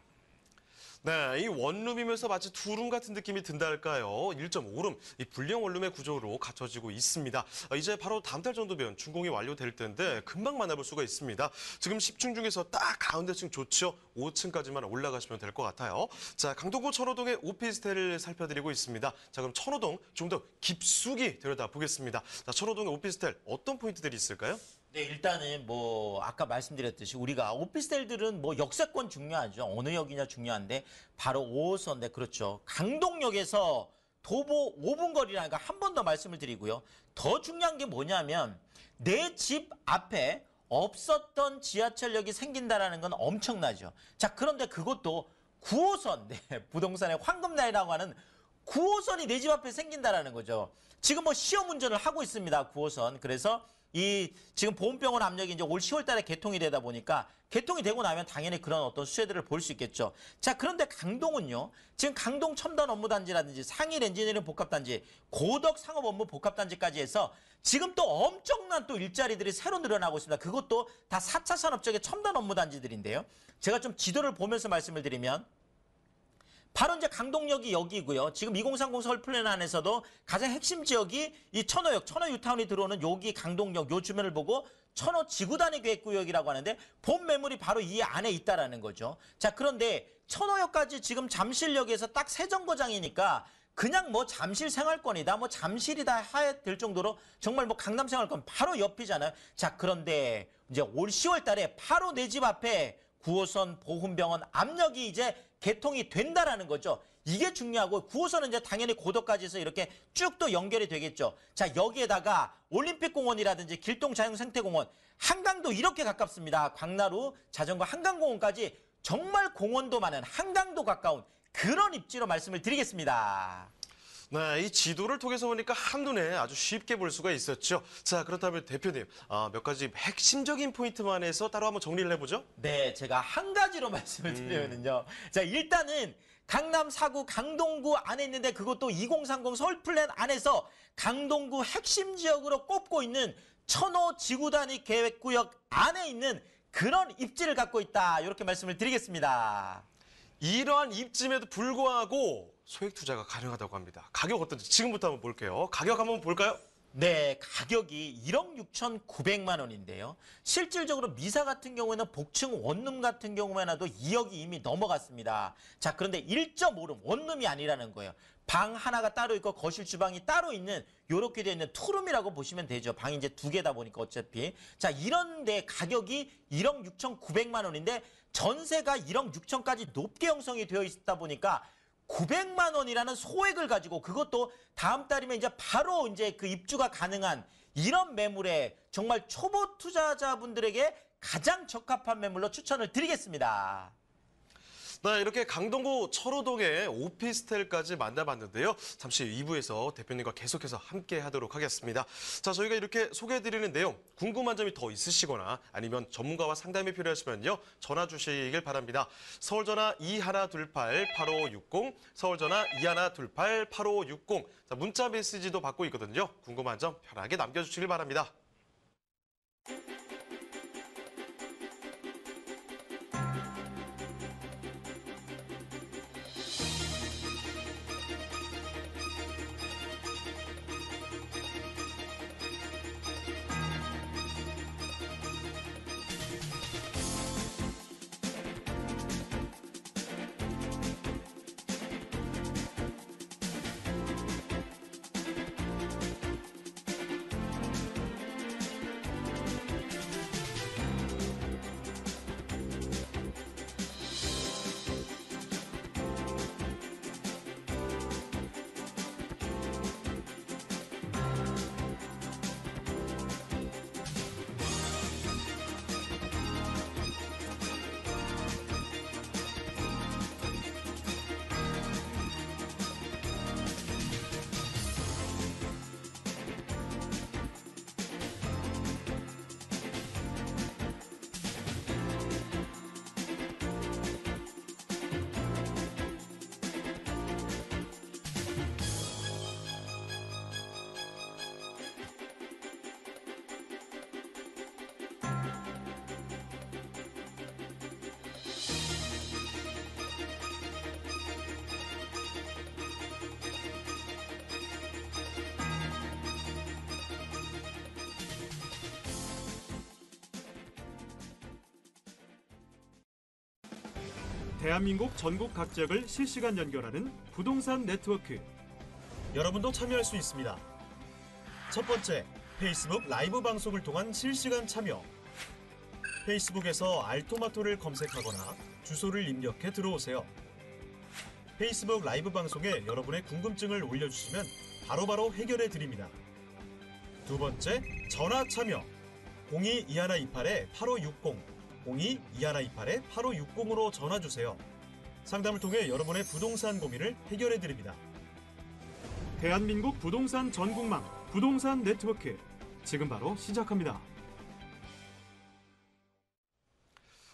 네, 이 원룸이면서 마치 투룸 같은 느낌이 든달까요? 1.5룸, 이 불량 원룸의 구조로 갖춰지고 있습니다. 이제 바로 다음 달 정도면 준공이 완료될 텐데 금방 만나볼 수가 있습니다. 지금 10층 중에서 딱 가운데층 좋죠? 5층까지만 올라가시면 될 것 같아요. 자, 강동구 천호동의 오피스텔을 살펴드리고 있습니다. 자, 그럼 천호동 좀 더 깊숙이 들여다보겠습니다. 자, 천호동의 오피스텔 어떤 포인트들이 있을까요? 네, 일단은 뭐 아까 말씀드렸듯이 우리가 오피스텔들은 뭐 역세권 중요하죠. 어느 역이냐 중요한데 바로 5호선, 네, 그렇죠. 강동역에서 도보 5분 거리라니까 한 번 더 말씀을 드리고요. 더 중요한 게 뭐냐면 내 집 앞에 없었던 지하철역이 생긴다라는 건 엄청나죠. 자, 그런데 그것도 9호선, 네, 부동산의 황금라인이라고 하는 9호선이 내 집 앞에 생긴다라는 거죠. 지금 뭐 시험 운전을 하고 있습니다. 9호선. 그래서 이 지금 보훈병원 압력이 이제 올 10월 달에 개통이 되다 보니까 개통이 되고 나면 당연히 그런 어떤 수혜들을 볼 수 있겠죠. 자, 그런데 강동은요. 지금 강동 첨단 업무단지라든지 상일 엔지니어링 복합단지, 고덕 상업 업무 복합단지까지 해서 지금 또 엄청난 또 일자리들이 새로 늘어나고 있습니다. 그것도 다 4차 산업적의 첨단 업무단지들인데요. 제가 좀 지도를 보면서 말씀을 드리면 바로 이제 강동역이 여기고요. 지금 2030 서울 플랜 안에서도 가장 핵심 지역이 이 천호역, 천호 유타운이 들어오는 여기 강동역 요 주변을 보고 천호 지구단위 계획구역이라고 하는데 본 매물이 바로 이 안에 있다라는 거죠. 자, 그런데 천호역까지 지금 잠실역에서 딱 세 정거장이니까 그냥 뭐 잠실 생활권이다, 뭐 잠실이다 해야 될 정도로 정말 뭐 강남 생활권 바로 옆이잖아요. 자, 그런데 이제 올 10월 달에 바로 내 집 앞에 9호선 보훈병원 압력이 이제 개통이 된다라는 거죠. 이게 중요하고 9호선은 이제 당연히 고도까지 해서 이렇게 쭉 또 연결이 되겠죠. 자, 여기에다가 올림픽공원이라든지 길동자연생태공원, 한강도 이렇게 가깝습니다. 광나루 자전거 한강공원까지 정말 공원도 많은 한강도 가까운 그런 입지로 말씀을 드리겠습니다. 네, 이 지도를 통해서 보니까 한눈에 아주 쉽게 볼 수가 있었죠. 자, 그렇다면 대표님, 몇 가지 핵심적인 포인트만 해서 따로 한번 정리를 해보죠. 네, 제가 한 가지로 말씀을 드리면요. 자, 일단은 강남 4구 강동구 안에 있는데 그것도 2030 서울 플랜 안에서 강동구 핵심 지역으로 꼽고 있는 천호 지구단위 계획구역 안에 있는 그런 입지를 갖고 있다. 이렇게 말씀을 드리겠습니다. 이러한 입지임에도 불구하고 소액 투자가 가능하다고 합니다. 가격 어떤지 지금부터 한번 볼게요. 가격 한번 볼까요? 네, 가격이 1억 6,900만 원인데요. 실질적으로 미사 같은 경우에는 복층 원룸 같은 경우만 해도 2억이 이미 넘어갔습니다. 자, 그런데 1.5룸 원룸이 아니라는 거예요. 방 하나가 따로 있고 거실 주방이 따로 있는 요렇게 되어 있는 투룸이라고 보시면 되죠. 방이 이제 두 개다 보니까 어차피. 자, 이런데 가격이 1억 6,900만 원인데 전세가 1억 6천까지 높게 형성이 되어 있다 보니까 900만 원이라는 소액을 가지고 그것도 다음 달이면 이제 바로 이제 그 입주가 가능한 이런 매물에 정말 초보 투자자분들에게 가장 적합한 매물로 추천을 드리겠습니다. 네, 이렇게 강동구 철호동의 오피스텔까지 만나봤는데요. 잠시 2부에서 대표님과 계속해서 함께 하도록 하겠습니다. 자, 저희가 이렇게 소개해드리는 내용 궁금한 점이 더 있으시거나 아니면 전문가와 상담이 필요하시면요. 전화 주시길 바랍니다. 서울전화 2128-8560, 서울전화 2128-8560. 자, 문자 메시지도 받고 있거든요. 궁금한 점 편하게 남겨주시길 바랍니다. 대한민국 전국 각 지역을 실시간 연결하는 부동산 네트워크. 여러분도 참여할 수 있습니다. 첫 번째, 페이스북 라이브 방송을 통한 실시간 참여. 페이스북에서 알토마토를 검색하거나 주소를 입력해 들어오세요. 페이스북 라이브 방송에 여러분의 궁금증을 올려주시면 바로바로 해결해 드립니다. 두 번째, 전화 참여. 02-2128-8560, 02-2128-8560으로 전화 주세요. 상담을 통해 여러분의 부동산 고민을 해결해 드립니다. 대한민국 부동산 전국망 부동산 네트워크, 지금 바로 시작합니다.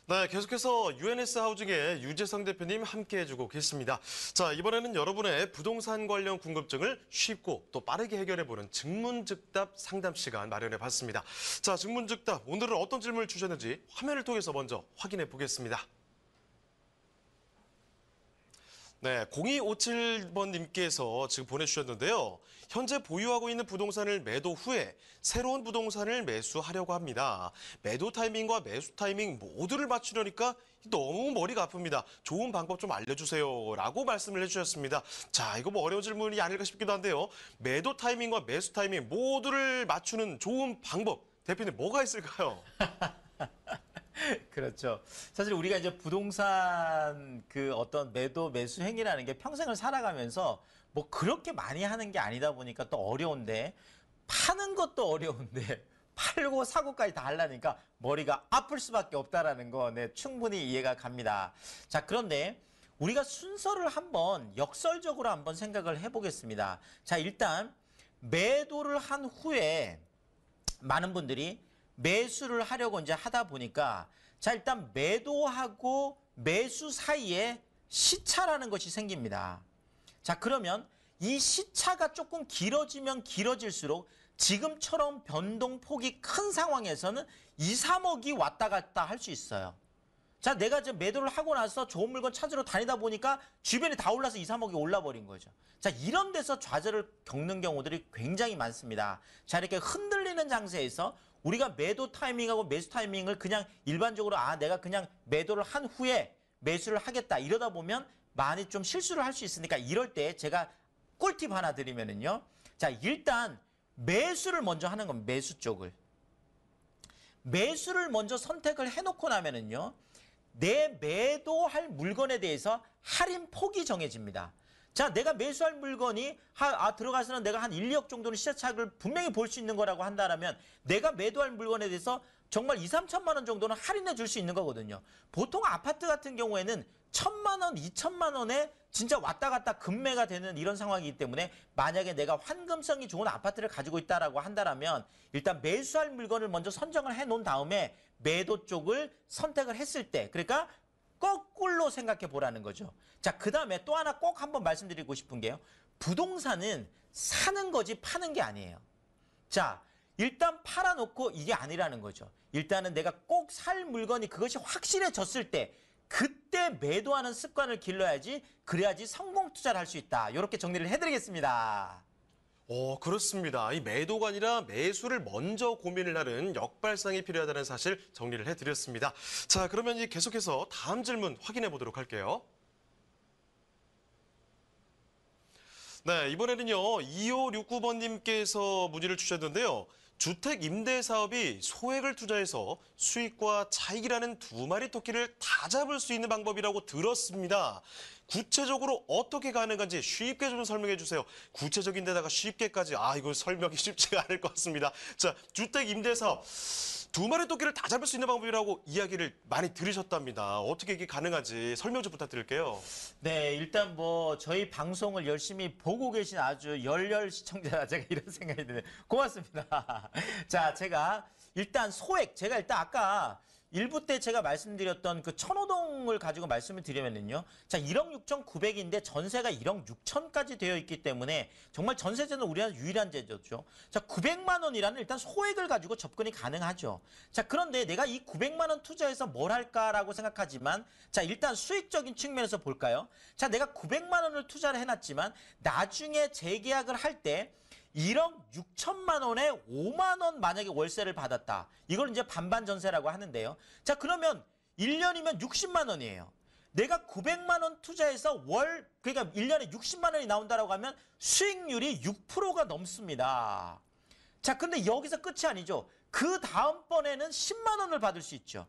네, 계속해서 UNS 하우징의 유재성 대표님 함께해주고 계십니다. 자, 이번에는 여러분의 부동산 관련 궁금증을 쉽고 또 빠르게 해결해보는 증문즉답 상담 시간 마련해봤습니다. 자, 증문즉답, 오늘은 어떤 질문을 주셨는지 화면을 통해서 먼저 확인해 보겠습니다. 네, 0257번님께서 지금 보내주셨는데요. 현재 보유하고 있는 부동산을 매도 후에 새로운 부동산을 매수하려고 합니다. 매도 타이밍과 매수 타이밍 모두를 맞추려니까 너무 머리가 아픕니다. 좋은 방법 좀 알려주세요. 라고 말씀을 해주셨습니다. 자, 이거 뭐 어려운 질문이 아닐까 싶기도 한데요. 매도 타이밍과 매수 타이밍 모두를 맞추는 좋은 방법, 대표님 뭐가 있을까요? 그렇죠. 사실 우리가 이제 부동산 그 어떤 매도 매수 행위라는 게 평생을 살아가면서 뭐 그렇게 많이 하는 게 아니다 보니까 또 어려운데, 파는 것도 어려운데 팔고 사고까지 다 하려니까 머리가 아플 수밖에 없다라는 거, 네, 충분히 이해가 갑니다. 자, 그런데 우리가 순서를 한번 역설적으로 한번 생각을 해보겠습니다. 자, 일단 매도를 한 후에 많은 분들이 매수를 하려고 이제 하다 보니까, 자, 일단 매도하고 매수 사이에 시차라는 것이 생깁니다. 자, 그러면 이 시차가 조금 길어지면 길어질수록 지금처럼 변동폭이 큰 상황에서는 2, 3억이 왔다 갔다 할 수 있어요. 자, 내가 이제 매도를 하고 나서 좋은 물건 찾으러 다니다 보니까 주변이 다 올라서 2, 3억이 올라버린 거죠. 자, 이런 데서 좌절을 겪는 경우들이 굉장히 많습니다. 자, 이렇게 흔들리는 장세에서 우리가 매도 타이밍하고 매수 타이밍을 그냥 일반적으로 내가 그냥 매도를 한 후에 매수를 하겠다, 이러다 보면 많이 좀 실수를 할 수 있으니까, 이럴 때 제가 꿀팁 하나 드리면은요. 자, 일단 매수를 먼저 하는 건 매수 쪽을. 매수를 먼저 선택을 해놓고 나면은요, 내 매도할 물건에 대해서 할인 폭이 정해집니다. 자, 내가 매수할 물건이 들어가서는 내가 한 1, 2억 정도는 시세차익을 분명히 볼 수 있는 거라고 한다면, 내가 매도할 물건에 대해서 정말 2, 3천만 원 정도는 할인해 줄 수 있는 거거든요. 보통 아파트 같은 경우에는 1,000만 원, 2천만 원에 진짜 왔다 갔다 급매가 되는 이런 상황이기 때문에, 만약에 내가 환금성이 좋은 아파트를 가지고 있다라고 한다면 일단 매수할 물건을 먼저 선정을 해 놓은 다음에 매도 쪽을 선택을 했을 때, 그러니까 거꾸로 생각해 보라는 거죠. 자, 그 다음에 또 하나 꼭 한번 말씀드리고 싶은 게요. 부동산은 사는 거지 파는 게 아니에요. 자, 일단 팔아놓고 이게 아니라는 거죠. 일단은 내가 꼭 살 물건이 그것이 확실해졌을 때, 그때 매도하는 습관을 길러야지, 그래야지 성공 투자를 할 수 있다. 이렇게 정리를 해드리겠습니다. 그렇습니다. 이 매도가 아니라 매수를 먼저 고민을 하는 역발상이 필요하다는 사실 정리를 해드렸습니다. 자, 그러면 계속해서 다음 질문 확인해 보도록 할게요. 네, 이번에는요, 2569번님께서 문의를 주셨는데요. 주택 임대 사업이 소액을 투자해서 수익과 차익이라는 두 마리 토끼를 다 잡을 수 있는 방법이라고 들었습니다. 구체적으로 어떻게 가능한지 쉽게 좀 설명해 주세요. 구체적인 데다가 쉽게까지, 이거 설명이 쉽지가 않을 것 같습니다. 자, 주택 임대 사업. 두 마리 토끼를 다 잡을 수 있는 방법이라고 이야기를 많이 들으셨답니다. 어떻게 이게 가능한지 설명 좀 부탁드릴게요. 네, 일단 뭐 저희 방송을 열심히 보고 계신 아주 열렬 시청자라 제가 이런 생각이 드네요. 고맙습니다. 자, 제가 일단 제가 일단 아까 1부 때 제가 말씀드렸던 그 천호동을 가지고 말씀을 드리면은요. 자, 1억 6,900인데 전세가 1억 6천까지 되어 있기 때문에 정말 전세제는 우리나라 유일한 제도죠. 자, 900만 원이라는 일단 소액을 가지고 접근이 가능하죠. 자, 그런데 내가 이 900만 원 투자해서 뭘 할까라고 생각하지만, 자, 일단 수익적인 측면에서 볼까요? 자, 내가 900만 원을 투자를 해놨지만 나중에 재계약을 할 때 1억 6천만 원에 5만 원 만약에 월세를 받았다. 이걸 이제 반반 전세라고 하는데요. 자, 그러면 1년이면 60만 원이에요. 내가 900만 원 투자해서 그러니까 1년에 60만 원이 나온다라고 하면 수익률이 6%가 넘습니다. 자, 근데 여기서 끝이 아니죠. 그 다음번에는 10만 원을 받을 수 있죠.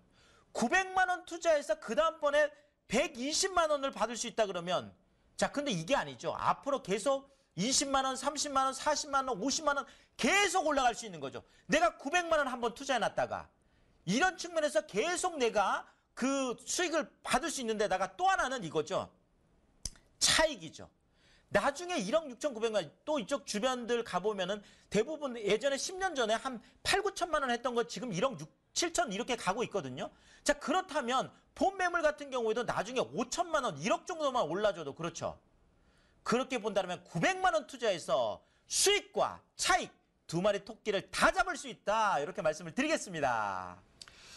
900만 원 투자해서 그 다음번에 120만 원을 받을 수 있다 그러면, 자, 근데 이게 아니죠. 앞으로 계속 20만 원, 30만 원, 40만 원, 50만 원 계속 올라갈 수 있는 거죠. 내가 900만 원 한번 투자해놨다가 이런 측면에서 계속 내가 그 수익을 받을 수 있는 데다가 또 하나는 이거죠. 차익이죠. 나중에 1억 6,900만 원, 또 이쪽 주변들 가보면은 대부분 예전에 10년 전에 한 8, 9천만 원 했던 거 지금 1억 6, 7천 이렇게 가고 있거든요. 자, 그렇다면 본 매물 같은 경우에도 나중에 5천만 원, 1억 정도만 올라줘도 그렇죠. 그렇게 본다면 900만 원 투자해서 수익과 차익 두 마리 토끼를 다 잡을 수 있다. 이렇게 말씀을 드리겠습니다.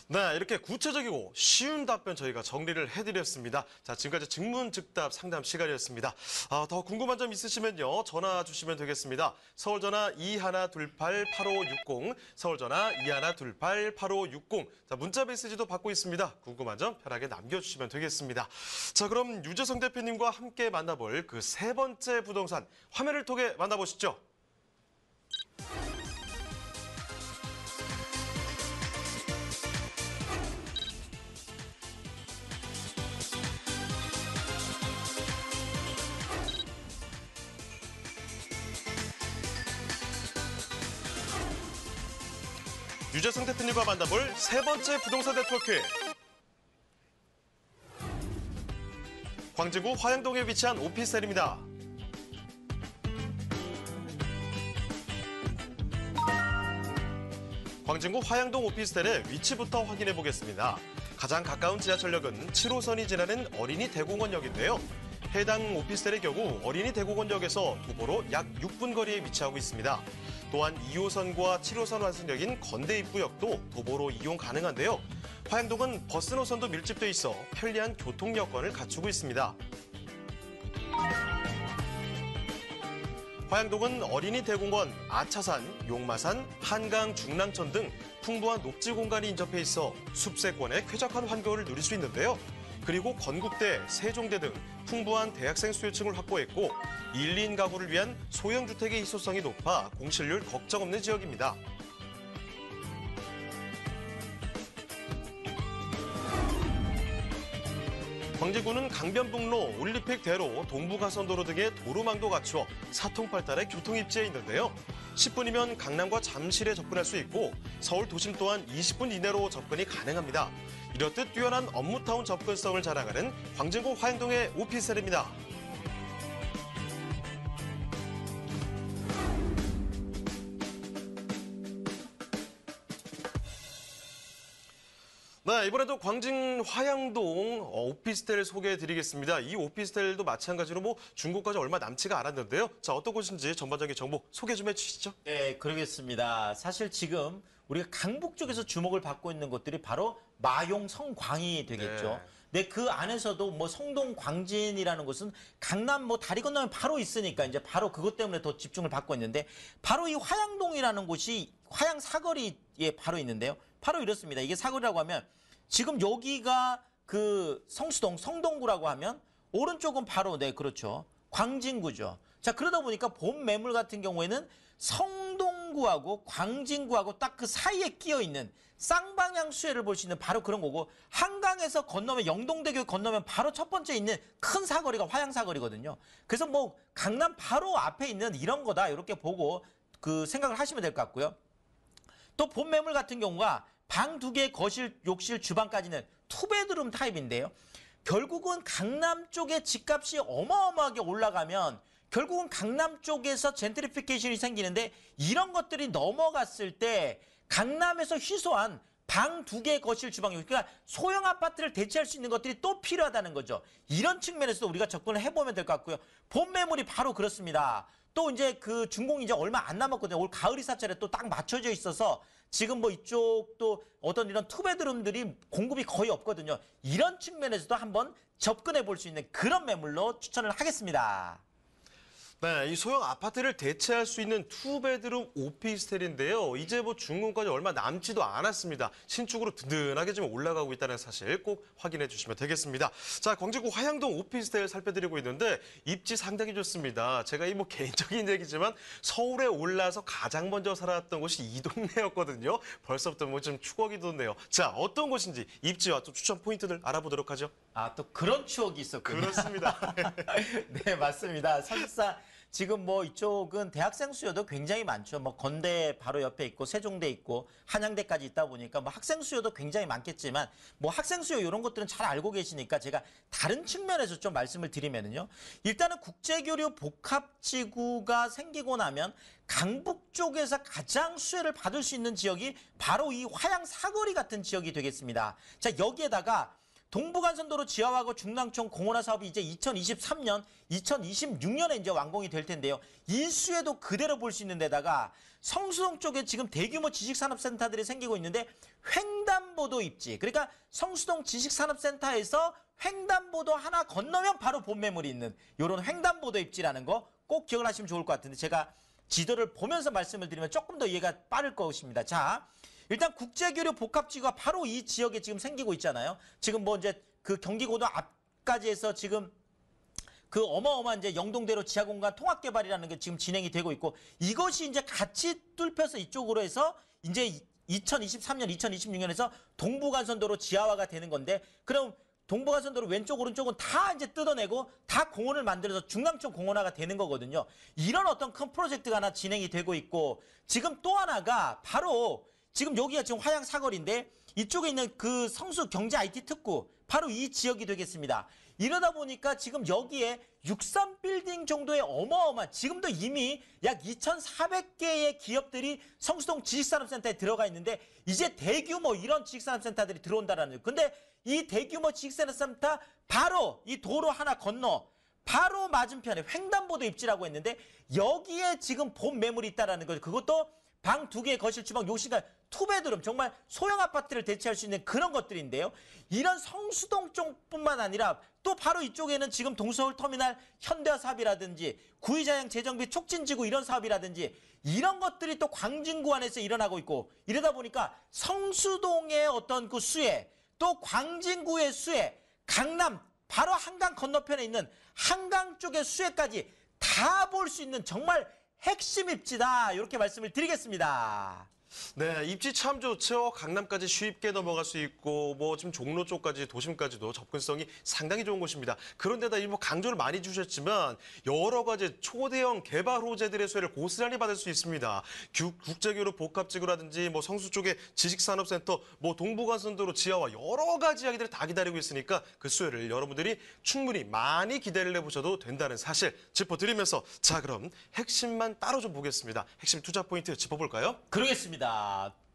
네, 이렇게 구체적이고 쉬운 답변 저희가 정리를 해드렸습니다. 자, 지금까지 증문즉답 상담 시간이었습니다. 더 궁금한 점 있으시면요, 전화 주시면 되겠습니다. 서울전화 2128-8560, 서울전화 2128-8560. 자, 문자 메시지도 받고 있습니다. 궁금한 점 편하게 남겨주시면 되겠습니다. 자, 그럼 유재성 대표님과 함께 만나볼 그 세 번째 부동산 화면을 통해 만나보시죠. 유재성 대표님과 만나볼 세 번째 부동산 네트워크. 광진구 화양동에 위치한 오피스텔입니다. 광진구 화양동 오피스텔의 위치부터 확인해 보겠습니다. 가장 가까운 지하철역은 7호선이 지나는 어린이 대공원역인데요. 해당 오피스텔의 경우 어린이 대공원역에서 도보로 약 6분 거리에 위치하고 있습니다. 또한 2호선과 7호선 환승역인 건대입구역도 도보로 이용 가능한데요. 화양동은 버스 노선도 밀집돼 있어 편리한 교통 여건을 갖추고 있습니다. 화양동은 어린이 대공원, 아차산, 용마산, 한강, 중랑천 등 풍부한 녹지 공간이 인접해 있어 숲세권의 쾌적한 환경을 누릴 수 있는데요. 그리고 건국대, 세종대 등 풍부한 대학생 수요층을 확보했고 1, 2인 가구를 위한 소형 주택의 희소성이 높아 공실률 걱정 없는 지역입니다. 광진구는 강변북로, 올림픽대로, 동부가선도로 등의 도로망도 갖추어 사통팔달의 교통입지에 있는데요. 10분이면 강남과 잠실에 접근할 수 있고 서울 도심 또한 20분 이내로 접근이 가능합니다. 이렇듯 뛰어난 업무타운 접근성을 자랑하는 광진구 화양동의 오피스텔입니다. 네, 이번에도 광진 화양동 오피스텔 소개해드리겠습니다. 이 오피스텔도 마찬가지로 준공까지 얼마 남지가 않았는데요. 자, 어떤 곳인지 전반적인 정보 소개 좀 해주시죠. 네, 그러겠습니다. 사실 지금 우리가 강북 쪽에서 주목을 받고 있는 곳들이 바로 마용 성광이 되겠죠. 네, 그 안에서도 성동 광진이라는 곳은 강남 다리 건너면 바로 있으니까 이제 바로 그것 때문에 더 집중을 받고 있는데 바로 이 화양동이라는 곳이 화양 사거리에 바로 있는데요. 바로 이렇습니다. 이게 사거리라고 하면 지금 여기가 그 성수동, 성동구라고 하면 오른쪽은 바로 네, 그렇죠. 광진구죠. 자, 그러다 보니까 본 매물 같은 경우에는 성동구하고 광진구하고 딱 그 사이에 끼어 있는 쌍방향 수혜를 볼 수 있는 바로 그런 거고 한강에서 건너면 영동대교 건너면 바로 첫 번째 있는 큰 사거리가 화양 사거리거든요. 그래서 강남 바로 앞에 있는 이런 거다 이렇게 보고 그 생각을 하시면 될 것 같고요. 또 본 매물 같은 경우가 방 2개, 거실, 욕실, 주방까지는 투베드룸 타입인데요. 결국은 강남 쪽에 집값이 어마어마하게 올라가면 결국은 강남 쪽에서 젠트리피케이션이 생기는데 이런 것들이 넘어갔을 때 강남에서 희소한 방 2개, 거실, 주방, 그러니까 소형 아파트를 대체할 수 있는 것들이 또 필요하다는 거죠. 이런 측면에서도 우리가 접근을 해보면 될 것 같고요. 본 매물이 바로 그렇습니다. 또 이제 그 준공이 이제 얼마 안 남았거든요. 올 가을 이사철에 또 딱 맞춰져 있어서 지금 이쪽도 어떤 이런 투베드룸들이 공급이 거의 없거든요. 이런 측면에서도 한번 접근해 볼 수 있는 그런 매물로 추천을 하겠습니다. 네, 이 소형 아파트를 대체할 수 있는 투베드룸 오피스텔인데요. 이제 준공까지 얼마 남지도 않았습니다. 신축으로 든든하게 지금 올라가고 있다는 사실 꼭 확인해 주시면 되겠습니다. 자, 광진구 화양동 오피스텔 살펴드리고 있는데 입지 상당히 좋습니다. 제가 개인적인 얘기지만 서울에 올라서 가장 먼저 살았던 곳이 이 동네였거든요. 벌써부터 좀 추억이 돋네요. 자, 어떤 곳인지 입지와 또 추천 포인트들 알아보도록 하죠. 아, 또 그런 추억이 있었군요. 그렇습니다. 네, 맞습니다. 사실상 지금 뭐 이쪽은 대학생 수요도 굉장히 많죠. 뭐 건대 바로 옆에 있고 세종대 있고 한양대까지 있다 보니까 뭐 학생 수요도 굉장히 많겠지만 뭐 학생 수요 이런 것들은 잘 알고 계시니까 제가 다른 측면에서 좀 말씀을 드리면은요. 일단은 국제교류 복합지구가 생기고 나면 강북 쪽에서 가장 수혜를 받을 수 있는 지역이 바로 이 화양 사거리 같은 지역이 되겠습니다. 자, 여기에다가 동부간선도로 지하화하고 중랑천 공원화 사업이 이제 2023년, 2026년에 이제 완공이 될 텐데요. 이 수혜도 그대로 볼 수 있는 데다가 성수동 쪽에 지금 대규모 지식산업센터들이 생기고 있는데 횡단보도 입지. 그러니까 성수동 지식산업센터에서 횡단보도 하나 건너면 바로 본매물이 있는 이런 횡단보도 입지라는 거 꼭 기억을 하시면 좋을 것 같은데 제가 지도를 보면서 말씀을 드리면 조금 더 이해가 빠를 것입니다. 자, 일단 국제교류 복합지구가 바로 이 지역에 지금 생기고 있잖아요. 지금 뭐 이제 그 경기고도 앞까지 해서 지금 그 어마어마한 이제 영동대로 지하공간 통합개발이라는 게 지금 진행이 되고 있고 이것이 이제 같이 뚫혀서 이쪽으로 해서 이제 2023년, 2026년에서 동부간선도로 지하화가 되는 건데 그럼 동부간선도로 왼쪽 오른쪽은 다 이제 뜯어내고 다 공원을 만들어서 중랑천 공원화가 되는 거거든요. 이런 어떤 큰 프로젝트가 하나 진행이 되고 있고 지금 또 하나가 바로 지금 여기가 지금 화양 사거리인데 이쪽에 있는 그 성수 경제 IT 특구 바로 이 지역이 되겠습니다. 이러다 보니까 지금 여기에 63빌딩 정도의 어마어마한 지금도 이미 약 2,400개의 기업들이 성수동 지식산업센터에 들어가 있는데 이제 대규모 이런 지식산업센터들이 들어온다라는 거예요. 근데 이 대규모 지식산업센터 바로 이 도로 하나 건너 바로 맞은편에 횡단보도 입지라고 했는데 여기에 지금 본 매물이 있다라는 거죠. 그것도 방 2개, 거실, 주방, 욕실까지 투베드룸 정말 소형 아파트를 대체할 수 있는 그런 것들인데요. 이런 성수동 쪽뿐만 아니라 또 바로 이쪽에는 지금 동서울터미널 현대화 사업이라든지 구의자양 재정비 촉진지구 이런 사업이라든지 이런 것들이 또 광진구 안에서 일어나고 있고 이러다 보니까 성수동의 어떤 그 수혜 또 광진구의 수혜 강남 바로 한강 건너편에 있는 한강 쪽의 수혜까지 다 볼 수 있는 정말 핵심 입지다 이렇게 말씀을 드리겠습니다. 네, 입지 참 좋죠. 강남까지 쉽게 넘어갈 수 있고 뭐 지금 종로 쪽까지 도심까지도 접근성이 상당히 좋은 곳입니다. 그런데다 일부 강조를 많이 주셨지만 여러 가지 초대형 개발 호재들의 수혜를 고스란히 받을 수 있습니다. 국제교류 복합지구라든지 뭐 성수 쪽의 지식산업센터, 뭐 동부간선도로 지하화 여러 가지 이야기들이 다 기다리고 있으니까 그 수혜를 여러분들이 충분히 많이 기대를 해보셔도 된다는 사실 짚어드리면서 자 그럼 핵심만 따로 좀 보겠습니다. 핵심 투자 포인트 짚어볼까요? 그러겠습니다.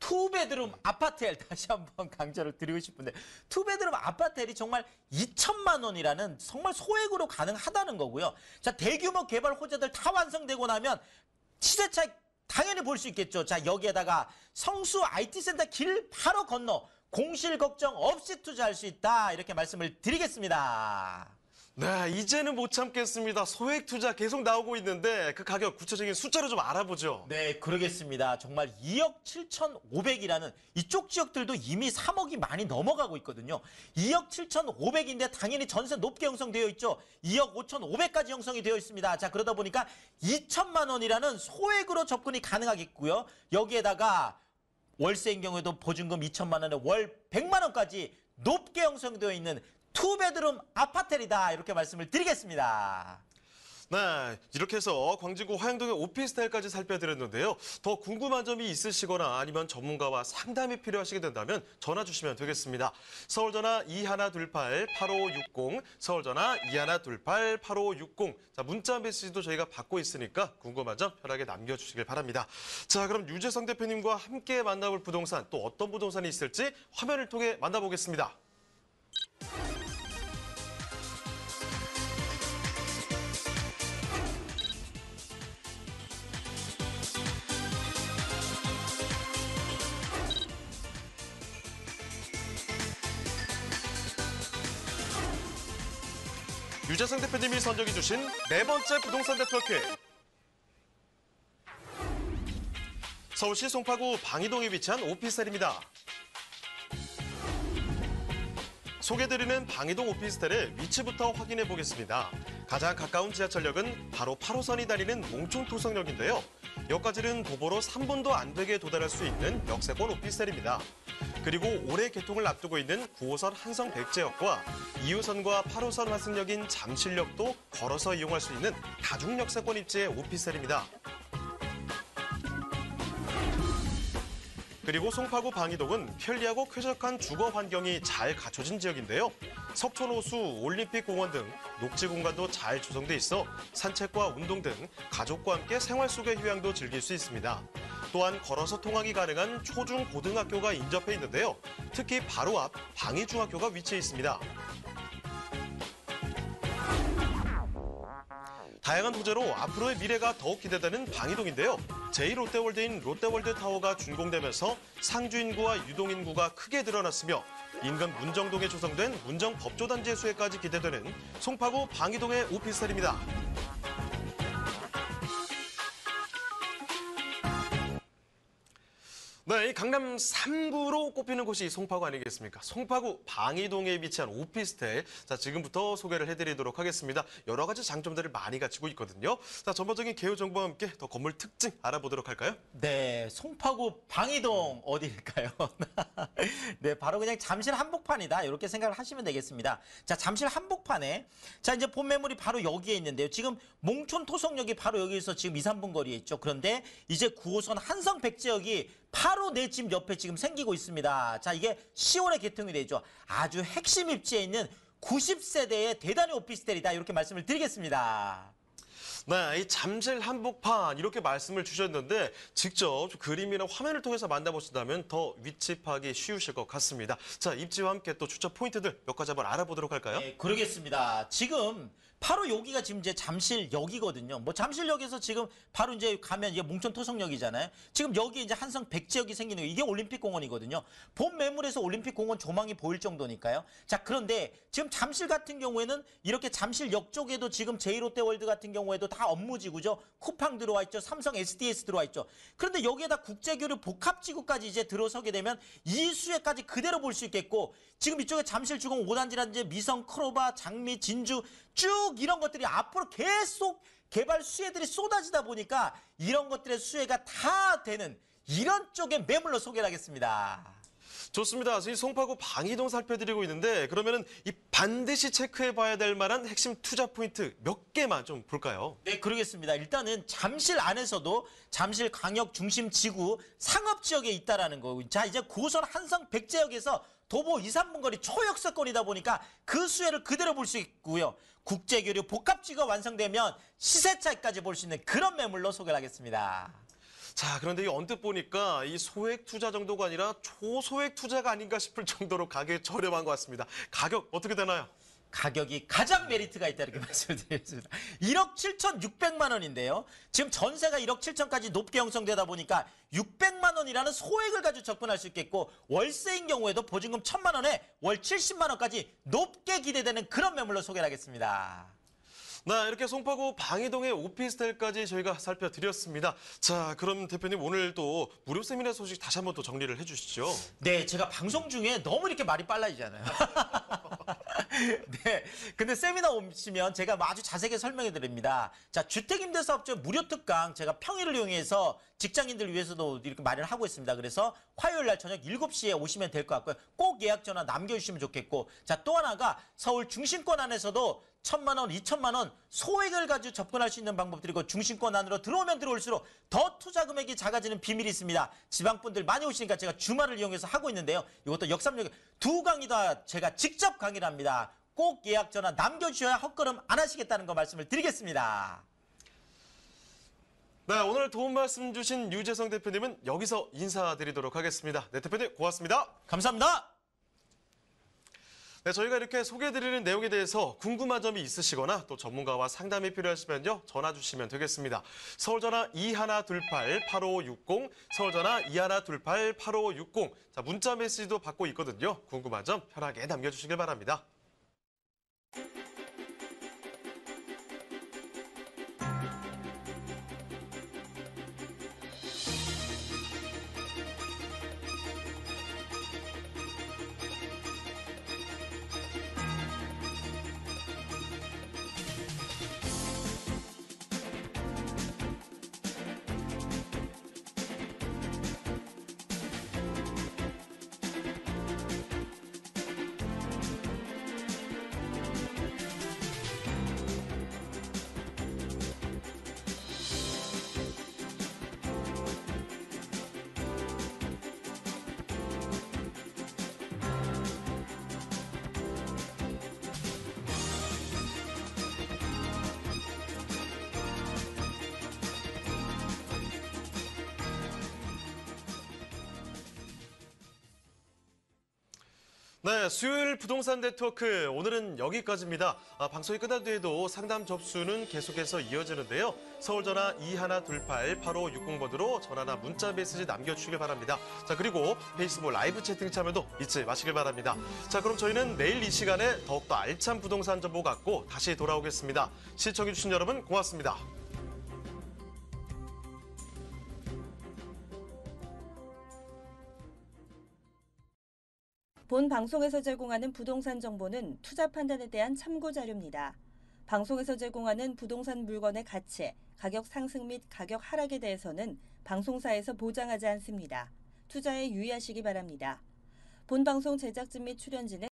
투베드룸 아파트엘 다시 한번 강조를 드리고 싶은데 투베드룸 아파트엘이 정말 2천만 원이라는 정말 소액으로 가능하다는 거고요. 자, 대규모 개발 호재들 다 완성되고 나면 시세 차익 당연히 볼 수 있겠죠. 자, 여기에다가 성수 IT센터 길 바로 건너 공실 걱정 없이 투자할 수 있다 이렇게 말씀을 드리겠습니다. 네, 이제는 못 참겠습니다. 소액 투자 계속 나오고 있는데 그 가격 구체적인 숫자로 좀 알아보죠. 네, 그러겠습니다. 정말 2억 7,500이라는 이쪽 지역들도 이미 3억이 많이 넘어가고 있거든요. 2억 7,500인데 당연히 전세 높게 형성되어 있죠. 2억 5,500까지 형성이 되어 있습니다. 자, 그러다 보니까 2천만 원이라는 소액으로 접근이 가능하겠고요. 여기에다가 월세인 경우에도 보증금 2천만 원에 월 100만 원까지 높게 형성되어 있는 투베드룸 아파트이다 이렇게 말씀을 드리겠습니다. 네, 이렇게 해서 광진구 화양동의 오피스텔까지 살펴드렸는데요. 더 궁금한 점이 있으시거나 아니면 전문가와 상담이 필요하시게 된다면 전화 주시면 되겠습니다. 서울전화 2128-8560, 서울전화 2128-8560. 자, 문자 메시지도 저희가 받고 있으니까 궁금한 점 편하게 남겨주시길 바랍니다. 자, 그럼 유재성 대표님과 함께 만나볼 부동산 또 어떤 부동산이 있을지 화면을 통해 만나보겠습니다. 유재성 대표님이 선정해 주신 네 번째 부동산 네트워크. 서울시 송파구 방이동에 위치한 오피스텔입니다. 소개드리는 방이동 오피스텔의 위치부터 확인해 보겠습니다. 가장 가까운 지하철역은 바로 8호선이 다니는 몽촌토성역인데요. 역까지는 도보로 3분도 안 되게 도달할 수 있는 역세권 오피스텔입니다. 그리고 올해 개통을 앞두고 있는 9호선 한성 백제역과 2호선과 8호선 환승역인 잠실역도 걸어서 이용할 수 있는 다중역세권 입지의 오피스텔입니다. 그리고 송파구 방이동은 편리하고 쾌적한 주거 환경이 잘 갖춰진 지역인데요. 석촌호수, 올림픽공원 등 녹지 공간도 잘 조성돼 있어 산책과 운동 등 가족과 함께 생활 속의 휴양도 즐길 수 있습니다. 또한 걸어서 통학이 가능한 초중 고등학교가 인접해 있는데요. 특히 바로 앞 방이중학교가 위치해 있습니다. 다양한 소재로 앞으로의 미래가 더욱 기대되는 방이동인데요. 제2롯데월드인 롯데월드타워가 준공되면서 상주 인구와 유동 인구가 크게 늘어났으며 인근 문정동에 조성된 문정법조단지의 수혜까지 기대되는 송파구 방이동의 오피스텔입니다. 네, 이 강남 3구로 꼽히는 곳이 송파구 아니겠습니까? 송파구 방이동에 위치한 오피스텔. 자, 지금부터 소개를 해드리도록 하겠습니다. 여러 가지 장점들을 많이 갖추고 있거든요. 자, 전반적인 개요 정보와 함께 더 건물 특징 알아보도록 할까요? 네, 송파구 방이동 어디일까요? 네, 바로 그냥 잠실 한복판이다. 이렇게 생각을 하시면 되겠습니다. 자, 잠실 한복판에 자, 이제 본 매물이 바로 여기에 있는데요. 지금 몽촌 토성역이 바로 여기서 지금 2, 3분 거리에 있죠. 그런데 이제 9호선 한성 백제역이 바로 내 집 옆에 지금 생기고 있습니다. 자, 이게 10월에 개통이 되죠. 아주 핵심 입지에 있는 90세대의 대단히 오피스텔이다. 이렇게 말씀을 드리겠습니다. 네, 이 잠실 한복판 이렇게 말씀을 주셨는데 직접 그림이나 화면을 통해서 만나보신다면 더 위치 파악이 쉬우실 것 같습니다. 자, 입지와 함께 또 추천 포인트들 몇 가지 한번 알아보도록 할까요? 네, 그러겠습니다. 지금 바로 여기가 지금 이제 잠실역이거든요. 뭐 잠실역에서 지금 바로 이제 가면 이게 몽촌 토성역이잖아요. 지금 여기 이제 한성 백제역이 생기는 거 이게 올림픽공원이거든요. 본 매물에서 올림픽공원 조망이 보일 정도니까요. 자, 그런데 지금 잠실 같은 경우에는 이렇게 잠실역 쪽에도 지금 제2롯데월드 같은 경우에도 다 업무지구죠. 쿠팡 들어와 있죠. 삼성 SDS 들어와 있죠. 그런데 여기에다 국제교류 복합지구까지 이제 들어서게 되면 이 수혜까지 그대로 볼 수 있겠고 지금 이쪽에 잠실주공 5단지라든지 미성, 크로바, 장미, 진주 쭉 이런 것들이 앞으로 계속 개발 수혜들이 쏟아지다 보니까 이런 것들의 수혜가 다 되는 이런 쪽의 매물로 소개를 하겠습니다. 좋습니다. 저희 송파구 방이동 살펴드리고 있는데 그러면은 이 반드시 체크해봐야 될 만한 핵심 투자 포인트 몇 개만 좀 볼까요? 네, 그러겠습니다. 일단은 잠실 안에서도 잠실 광역 중심 지구 상업 지역에 있다라는 거. 자, 이제 9호선 한성 백제역에서 도보 2, 3분 거리 초역세권이다 보니까 그 수혜를 그대로 볼 수 있고요. 국제교류 복합지구가 완성되면 시세 차익까지 볼 수 있는 그런 매물로 소개를 하겠습니다. 자, 그런데 이 언뜻 보니까 이 소액 투자 정도가 아니라 초소액 투자가 아닌가 싶을 정도로 가격이 저렴한 것 같습니다. 가격 어떻게 되나요? 가격이 가장 메리트가 있다 이렇게 말씀을 드리겠습니다. 1억 7,600만 원인데요. 지금 전세가 1억 7천까지 높게 형성되다 보니까 600만 원이라는 소액을 가지고 접근할 수 있겠고 월세인 경우에도 보증금 1,000만 원에 월 70만 원까지 높게 기대되는 그런 매물로 소개를 하겠습니다. 네, 이렇게 송파구 방이동의 오피스텔까지 저희가 살펴드렸습니다. 자, 그럼 대표님 오늘 또 무료 세미나 소식 다시 한번 또 정리를 해주시죠. 네, 제가 방송 중에 너무 이렇게 말이 빨라지잖아요. 네, 근데 세미나 오시면 제가 아주 자세하게 설명해 드립니다. 자, 주택임대사업자 무료 특강 제가 평일을 이용해서 직장인들 위해서도 이렇게 마련을 하고 있습니다. 그래서 화요일 날 저녁 7시에 오시면 될 것 같고요. 꼭 예약 전화 남겨주시면 좋겠고, 자, 또 하나가 서울 중심권 안에서도 1,000만 원, 2,000만 원 소액을 가지고 접근할 수 있는 방법들이고 중심권 안으로 들어오면 들어올수록 더 투자 금액이 작아지는 비밀이 있습니다. 지방분들 많이 오시니까 제가 주말을 이용해서 하고 있는데요. 이것도 역삼역 두 강의 다 제가 직접 강의를 합니다. 꼭 예약 전화 남겨주셔야 헛걸음 안 하시겠다는 거 말씀을 드리겠습니다. 네, 오늘 도움 말씀 주신 유재성 대표님은 여기서 인사드리도록 하겠습니다. 네, 대표님 고맙습니다. 감사합니다. 네, 저희가 이렇게 소개해드리는 내용에 대해서 궁금한 점이 있으시거나 또 전문가와 상담이 필요하시면요. 전화 주시면 되겠습니다. 서울전화 2128-8560, 서울전화 2128-8560. 자, 문자 메시지도 받고 있거든요. 궁금한 점 편하게 남겨주시길 바랍니다. 네, 수요일 부동산 네트워크 오늘은 여기까지입니다. 방송이 끝난 뒤에도 상담 접수는 계속해서 이어지는데요. 서울전화 2128-8560번으로 전화나 문자 메시지 남겨주시길 바랍니다. 자, 그리고 페이스북 라이브 채팅 참여도 잊지 마시길 바랍니다. 자, 그럼 저희는 내일 이 시간에 더욱더 알찬 부동산 정보 갖고 다시 돌아오겠습니다. 시청해주신 여러분 고맙습니다. 본 방송에서 제공하는 부동산 정보는 투자 판단에 대한 참고 자료입니다. 방송에서 제공하는 부동산 물건의 가치, 가격 상승 및 가격 하락에 대해서는 방송사에서 보장하지 않습니다. 투자에 유의하시기 바랍니다. 본 방송 제작진 및 출연진은